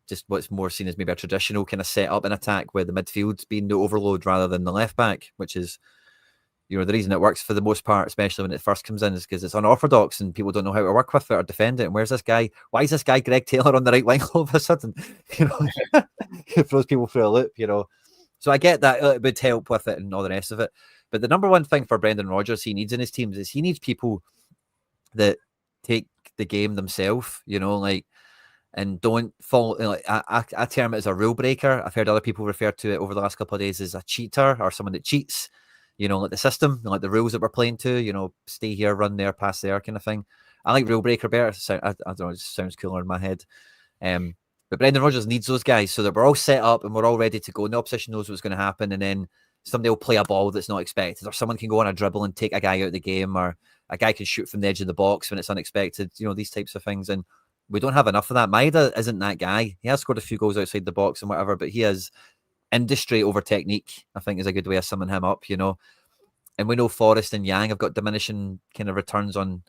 just what's more seen as maybe a traditional kind of set up and attack where the midfield's being the overload rather than the left back, which is, you know, the reason it works for the most part, especially when it first comes in, is because it's unorthodox and people don't know how to work with it or defend it. And where's this guy? Why is this guy Greg Taylor on the right wing all of a sudden? You know, it throws people through a loop, you know. So I get that it would help with it and all the rest of it. But the number one thing for Brendan Rodgers he needs in his teams is he needs people that take the game themselves, you know, like, and don't fall. Like, I term it as a rule breaker. I've heard other people refer to it over the last couple of days as a cheater or someone that cheats, you know, like the system, like the rules that we're playing to, you know, stay here, run there, pass there kind of thing. I like rule breaker better. I don't know, it just sounds cooler in my head. But Brendan Rodgers needs those guys so that we're all set up and we're all ready to go and the opposition knows what's going to happen, and then somebody will play a ball that's not expected, or someone can go on a dribble and take a guy out of the game, or a guy can shoot from the edge of the box when it's unexpected, you know, these types of things. And we don't have enough of that. Maeda isn't that guy. He has scored a few goals outside the box and whatever, but he has industry over technique, I think, is a good way of summing him up, you know. And we know Forrest and Yang have got diminishing kind of returns on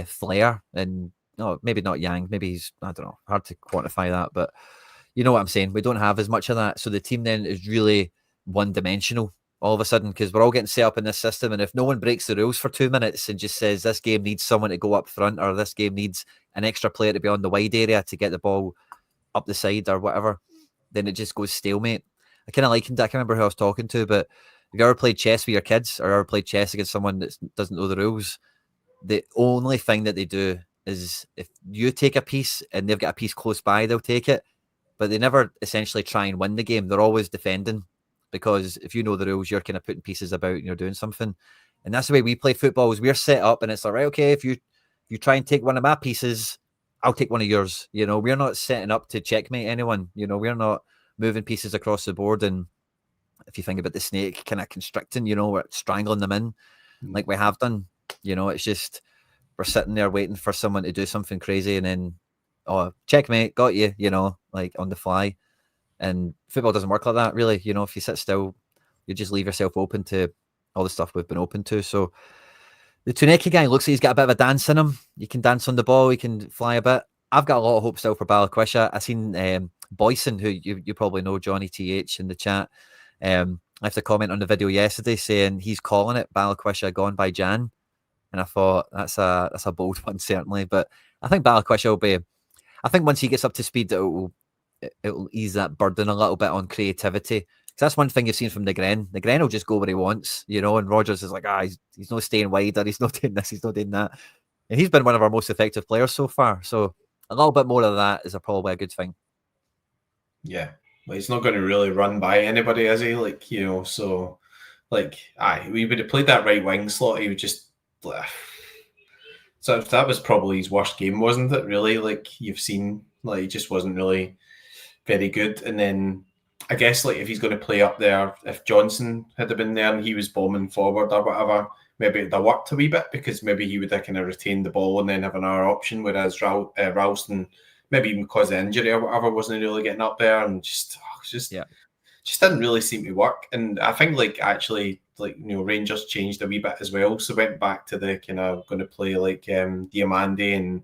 flair, and no, maybe not Yang, maybe he's, I don't know, hard to quantify that, but you know what I'm saying. We don't have as much of that, so the team then is really one-dimensional all of a sudden, because we're all getting set up in this system, and if no one breaks the rules for 2 minutes and just says this game needs someone to go up front, or this game needs an extra player to be on the wide area to get the ball up the side or whatever, then it just goes stalemate. I kind of likened that. I can't remember who I was talking to, but have you ever played chess with your kids or ever played chess against someone that doesn't know the rules? The only thing that they do is if you take a piece and they've got a piece close by, they'll take it, but they never essentially try and win the game. They're always defending, because if you know the rules, you're kind of putting pieces about and you're doing something. And that's the way we play football, is we're set up and it's all right, okay, if you try and take one of my pieces, I'll take one of yours. You know, we're not setting up to checkmate anyone. You know, we're not moving pieces across the board. And if you think about the snake kind of constricting, you know, we're strangling them in like we have done. You know, it's just we're sitting there waiting for someone to do something crazy and then, oh, checkmate, got you, you know, like on the fly. And football doesn't work like that, really. You know, if you sit still, you just leave yourself open to all the stuff we've been open to. So the Tuneki guy looks like he's got a bit of a dance in him. He can dance on the ball. He can fly a bit. I've got a lot of hope still for Balikwisha. I seen Boyson, who you probably know, Johnny TH, in the chat. I have to comment on the video yesterday saying he's calling it Balikwisha gone by Jan. And I thought that's a bold one, certainly. But I think Balikwisha will be, I think once he gets up to speed, it'll ease that burden a little bit on creativity. Because that's one thing you've seen from Negren. Negren will just go where he wants, you know, and Rodgers is like, he's not staying wide, or he's not doing this, he's not doing that. And he's been one of our most effective players so far. So a little bit more of that is probably a good thing. Yeah. Well, he's not going to really run by anybody, is he? Like, you know, so, like, we would have played that right wing slot, he would just... So that was probably his worst game, wasn't it, really? Like, you've seen, like, he just wasn't really very good. And then I guess, like, if he's going to play up there, if Johnson had been there and he was bombing forward or whatever, maybe it'd have worked a wee bit, because maybe he would have kind of retained the ball and then have another option, whereas Ralston, maybe even because of injury or whatever, wasn't really getting up there, and just didn't really seem to work. And I think, like, actually, like, you know, Rangers changed a wee bit as well, so went back to the kind of going to play like Diamande, and,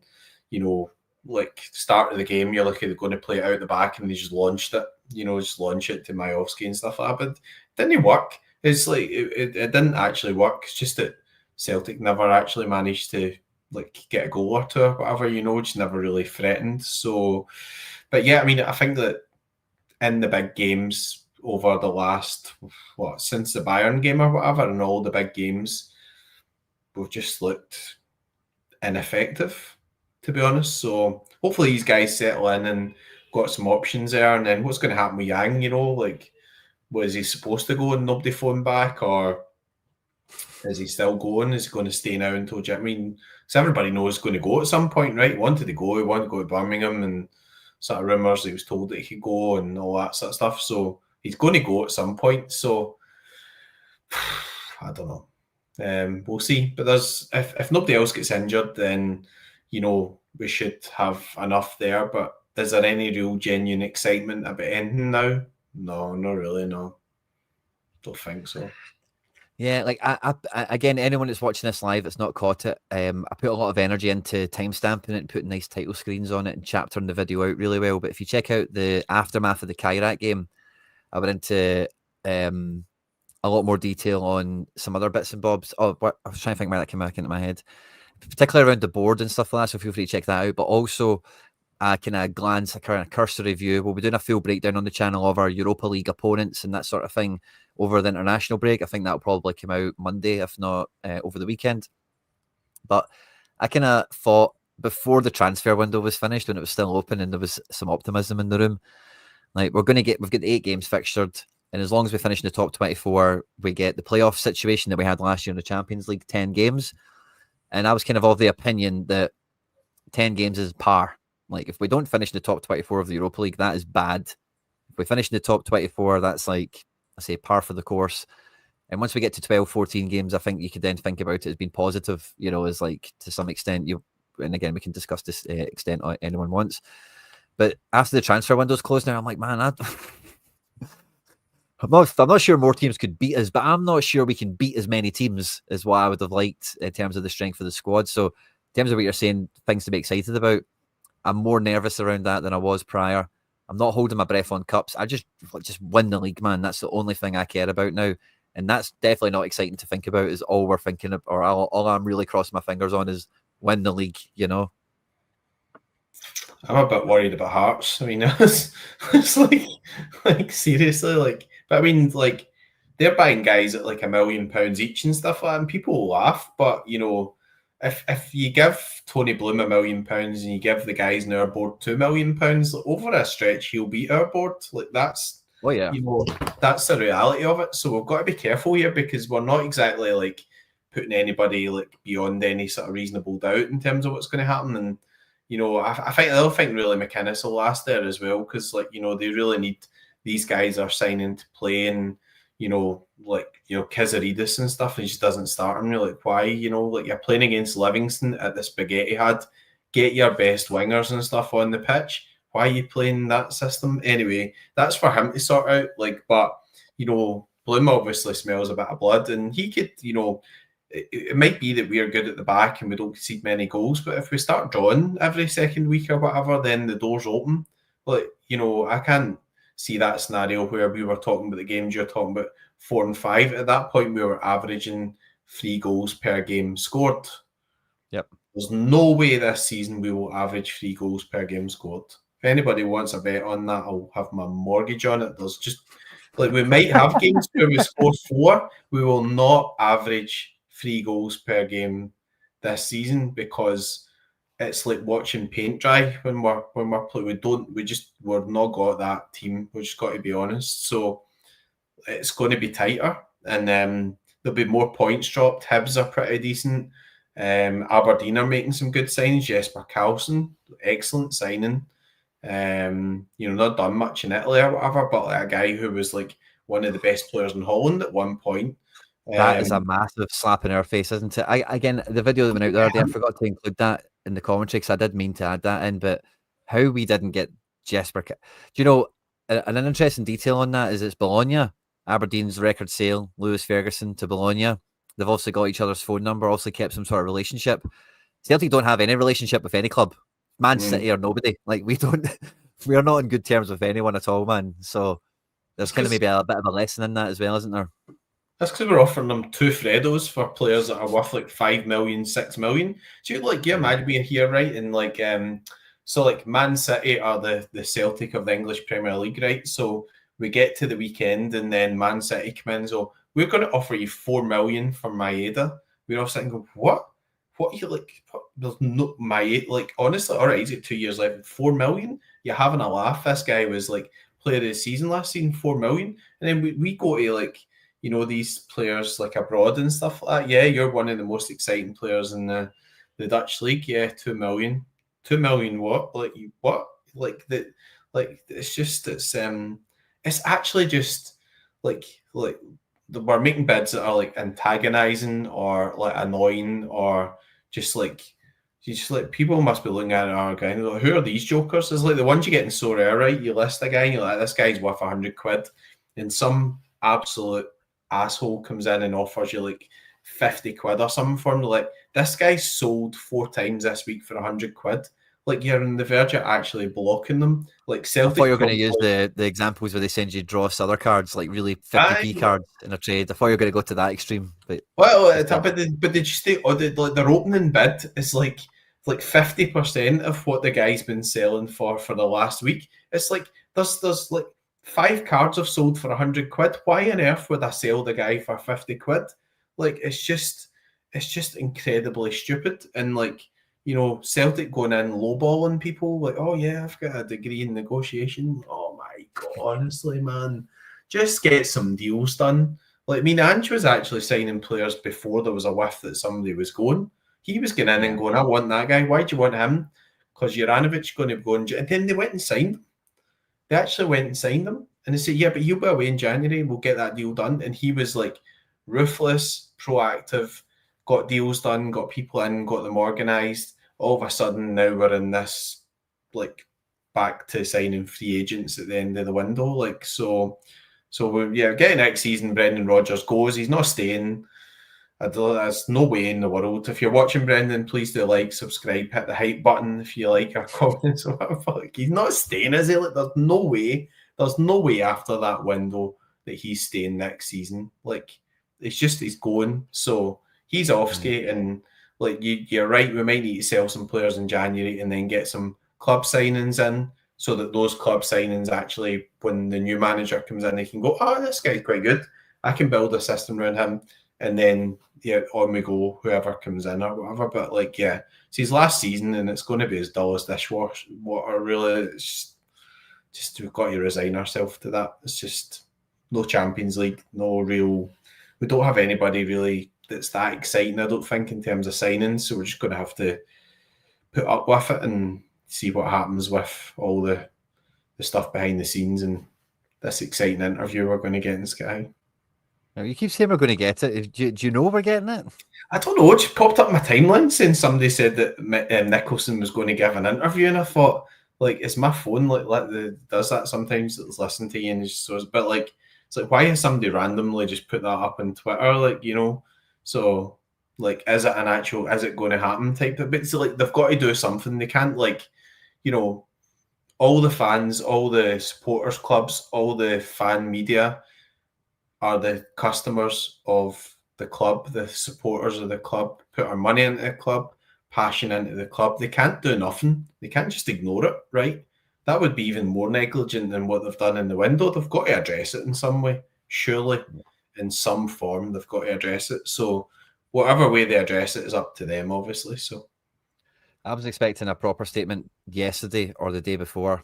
you know, like, start of the game, you're like, they're going to play it out the back, and they just launched it, you know, just launch it to Majovski and stuff like that. But it didn't work. It's like it didn't actually work. It's just that Celtic never actually managed to, like, get a goal or two or whatever, you know, just never really threatened. So, but yeah, I mean, I think that in the big games, over the last, since the Bayern game or whatever, and all the big games, we've just looked ineffective, to be honest. So hopefully these guys settle in and got some options there. And then what's going to happen with Yang, like, was he supposed to go and nobody phoned back, or is he still going? Is he going to stay now until Jim? I mean, so everybody knows he's going to go at some point, right? He wanted to go to Birmingham, and sort of rumours he was told that he could go and all that sort of stuff. So he's going to go at some point. So I don't know. We'll see. But if nobody else gets injured, then we should have enough there. But is there any real genuine excitement about anything now? No, not really. No, don't think so. Yeah, like I again, anyone that's watching this live that's not caught it, I put a lot of energy into timestamping it and putting nice title screens on it and chaptering the video out really well. But if you check out the aftermath of the Kairat game, I went into a lot more detail on some other bits and bobs. I was trying to think where that came back into my head, particularly around the board and stuff like that. So feel free to check that out. But also, a kind of cursory view. We'll be doing a full breakdown on the channel of our Europa League opponents and that sort of thing over the international break. I think that'll probably come out Monday, if not over the weekend. But I kind of thought before the transfer window was finished, when it was still open and there was some optimism in the room, like we've got 8 games fixtured, and as long as we finish in the top 24, we get the playoff situation that we had last year in the Champions League, 10 games. And I was kind of the opinion that 10 games is par. Like, if we don't finish in the top 24 of the Europa League, that is bad. If we finish in the top 24, that's like, I say, par for the course. And once we get to 12, 14 games, I think you could then think about it as being positive, as like, to some extent, and again, we can discuss this extent anyone wants. But after the transfer window's closed now, I'm like, man, I'm not sure more teams could beat us, but I'm not sure we can beat as many teams as what I would have liked in terms of the strength of the squad. So in terms of what you're saying, things to be excited about, I'm more nervous around that than I was prior. I'm not holding my breath on cups. I just win the league, man. That's the only thing I care about now. And that's definitely not exciting to think about, is all we're thinking of, or all I'm really crossing my fingers on is win the league, I'm a bit worried about Hearts. I mean, it's like seriously, but I mean, they're buying guys at like £1 million each and stuff like that, and people will laugh. But if you give Tony Bloom £1 million and you give the guys in our board £2 million, over a stretch he'll beat our board. Like, that's that's the reality of it. So we've got to be careful here, because we're not exactly like putting anybody like beyond any sort of reasonable doubt in terms of what's going to happen. And I think really McInnes will last there as well, because they really need, these guys are signing to play, and Kizaridis and stuff, and he just doesn't start him. You're like, why? You're playing against Livingston at the Spaghetti Hut. Get your best wingers and stuff on the pitch. Why are you playing that system? Anyway, that's for him to sort out. But Bloom obviously smells a bit of blood, and he could, it might be that we're good at the back and we don't concede many goals, but if we start drawing every second week or whatever, then the door's open. I can't see that scenario where we were talking about the games you're talking about, 4 and 5. At that point, we were averaging 3 goals per game scored. Yep. There's no way this season we will average 3 goals per game scored. If anybody wants a bet on that, I'll have my mortgage on it. There's just, we might have games where we score 4. We will not average 3 goals per game this season, because it's like watching paint dry when we're playing. We're not got that team. We just got to be honest. So it's going to be tighter, and there'll be more points dropped. Hibs are pretty decent. Aberdeen are making some good signings. Jesper Karlsson, excellent signing. Not done much in Italy or whatever, but a guy who was like one of the best players in Holland at one point. That is a massive slap in our face, isn't it? Again, the video that went out the other day, I forgot to include that in the commentary because I did mean to add that in, but how we didn't get Jesper. Do you know, an interesting detail on that is it's Bologna, Aberdeen's record sale, Lewis Ferguson to Bologna. They've also got each other's phone number, also kept some sort of relationship. Celtic don't have any relationship with any club, Man City or nobody. Like, we are not in good terms with anyone at all, man. So there's kind of maybe a bit of a lesson in that as well, isn't there? That's because we're offering them 2 Fredos for players that are worth like 5 million, 6 million. So you imagine being here, right? And so Man City are the Celtic of the English Premier League, right? So We get to the weekend, and then Man City come in. So we're going to offer you 4 million for Maeda. We're all sitting going, what? What are you like? What? There's no Maeda. Like, honestly, all right, he's got 2 years left. 4 million? You're having a laugh. This guy was like player of the season last season, 4 million. And then we go to like, you know, these players like abroad and stuff like that. Yeah, you're one of the most exciting players in the Dutch league. Yeah, 2 million. 2 million what? Like, what? Like, it's actually just like we're making bids that are like antagonizing or like annoying or just like people must be looking at it and going, like, who are these jokers? It's like the ones you get in SCSC, right? You list a guy and you're like, this guy's worth 100 quid, and some absolute asshole comes in and offers you like 50 quid or something for him. Like, this guy sold 4 times this week for 100 quid. Like, you're on the verge of actually blocking them. Like, Celtic. I thought you were going to use the examples where they send you draw other cards, like really 50p cards in a trade. I thought you were going to go to that extreme. But but did you say? Oh, like their opening bid is like 50% of what the guy's been selling for the last week. It's like there's like 5 cards have sold for 100 quid. Why on earth would I sell the guy for 50 quid? Like, it's just incredibly stupid. And like, you know, Celtic going in lowballing people, like, oh yeah, I've got a degree in negotiation. Oh my God, honestly, man, just get some deals done. Like, I mean, Ange was actually signing players before there was a whiff that somebody was going. He was going in and going, I want that guy. Why do you want him? Because Juranovic going to go and then they went and signed him. They actually went and signed him. And they said, yeah, but he'll be away in January. We'll get that deal done. And he was like ruthless, proactive, got deals done, got people in, got them organised. All of a sudden, now we're in this, like, back to signing free agents at the end of the window. Like, so we're getting next season. Brendan Rodgers goes. He's not staying. There's no way in the world. If you're watching Brendan, please do like, subscribe, hit the hype button if you like our comments or whatever. Like, he's not staying, is he? Like, there's no way. There's no way after that window that he's staying next season. Like, it's just he's going. So he's off skate, and like you're right, we might need to sell some players in January and then get some club signings in, so that those club signings actually, when the new manager comes in, they can go, oh, this guy's quite good. I can build a system around him. And then, on we go, whoever comes in or whatever. But like, it's his last season and it's going to be as dull as dishwater, really. It's just we've got to resign ourselves to that. It's just no Champions League, no real. We don't have anybody really that's that exciting, I don't think, in terms of signings. So we're just going to have to put up with it and see what happens with all the stuff behind the scenes and this exciting interview we're going to get in Sky. Now, you keep saying we're going to get it. Do you know we're getting it? I don't know. It just popped up in my timeline saying somebody said that Nicholson was going to give an interview, and I thought, like, it's my phone does that sometimes. It's listening to you, and it's a bit like, it's like, why has somebody randomly just put that up on Twitter? Like, you know, so like, is it going to happen type of? But it's like they've got to do something. They can't, like, you know, all the fans, all the supporters clubs, all the fan media are the customers of the club. The supporters of the club put our money into the club, passion into the club. They can't do nothing. They can't just ignore it, right? That would be even more negligent than what they've done in the window. They've got to address it in some way, surely, in some form. They've got to address it. So whatever way they address it is up to them, obviously. So I was expecting a proper statement yesterday or the day before.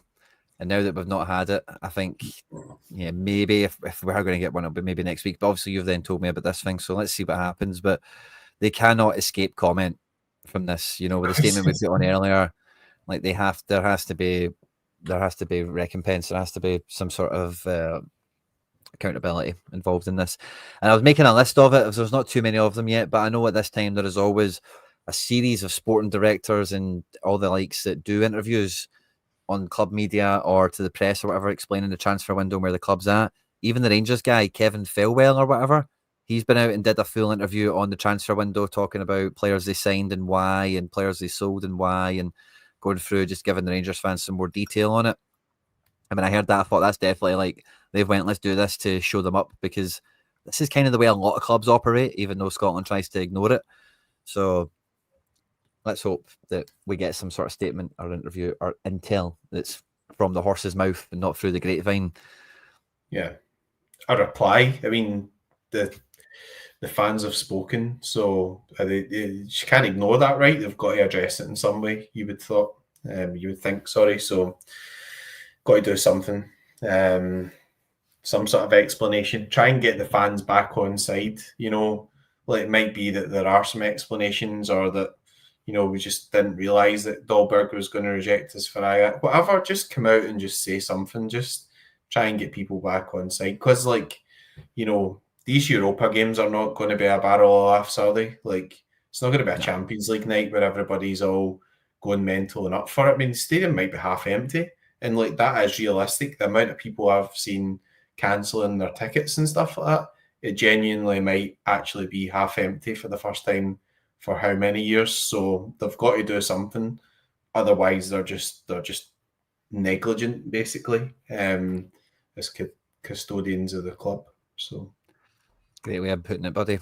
And now that we've not had it, I think, maybe if we are going to get one, it'll be maybe next week. But obviously, you've then told me about this thing, so let's see what happens. But they cannot escape comment from this. You know, with the statement we put on earlier, like there has to be recompense. There has to be some sort of accountability involved in this. And I was making a list of it. There's not too many of them yet, but I know at this time there is always a series of sporting directors and all the likes that do interviews on club media or to the press or whatever, explaining the transfer window and where the club's at. Even the Rangers guy, Kevin Felwell or whatever, he's been out and did a full interview on the transfer window, talking about players they signed and why, and players they sold and why, and going through, just giving the Rangers fans some more detail on it. I mean, I heard that, I thought that's definitely like, they've went, let's do this to show them up, because this is kind of the way a lot of clubs operate, even though Scotland tries to ignore it. So let's hope that we get some sort of statement or interview or intel that's from the horse's mouth and not through the grapevine. Yeah. A reply. I mean, the fans have spoken, so you can't ignore that, right? They've got to address it in some way. You would think. Sorry, so got to do something. Some sort of explanation. Try and get the fans back on side. Like it might be that there are some explanations, or that we just didn't realise that Dahlberg was going to reject us for Ajax. Whatever, just come out and just say something. Just try and get people back on side, because these Europa games are not going to be a barrel of laughs, are they? Like, it's not going to be a Champions League night where everybody's all going mental and up for it. I mean, the stadium might be half empty, and like that is realistic. The amount of people I've seen cancelling their tickets and stuff like that, it genuinely might actually be half empty for the first time for how many years. So they've got to do something. Otherwise, they're just negligent, basically, as custodians of the club. So great way of putting it, buddy.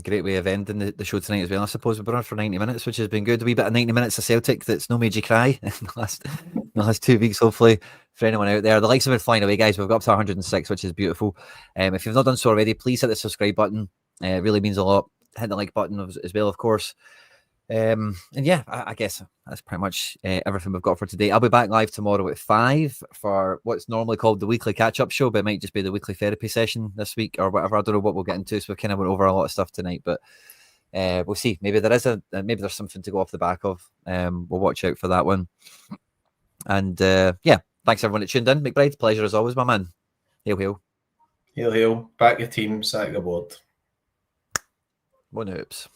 Great way of ending the show tonight as well. I suppose we've been on for 90 minutes, which has been good. A wee bit of 90 minutes of Celtic that's no made you cry in the last 2 weeks, hopefully, for anyone out there. The likes of it flying away, guys. We've got up to 106, which is beautiful. If you've not done so already, please hit the subscribe button. It really means a lot. Hit the like button as well, of course. And yeah, I guess that's pretty much everything we've got for today. I'll be back live tomorrow at 5 for what's normally called the weekly catch-up show, but it might just be the weekly therapy session this week or whatever. I don't know what we'll get into, so we kind of went over a lot of stuff tonight, but we'll see. Maybe there's something to go off the back of. We'll watch out for that one. And yeah, thanks everyone that tuned in. McBride, pleasure as always, my man. Hail, hail. Hail, hail. Back your team, sack your board. One hoops.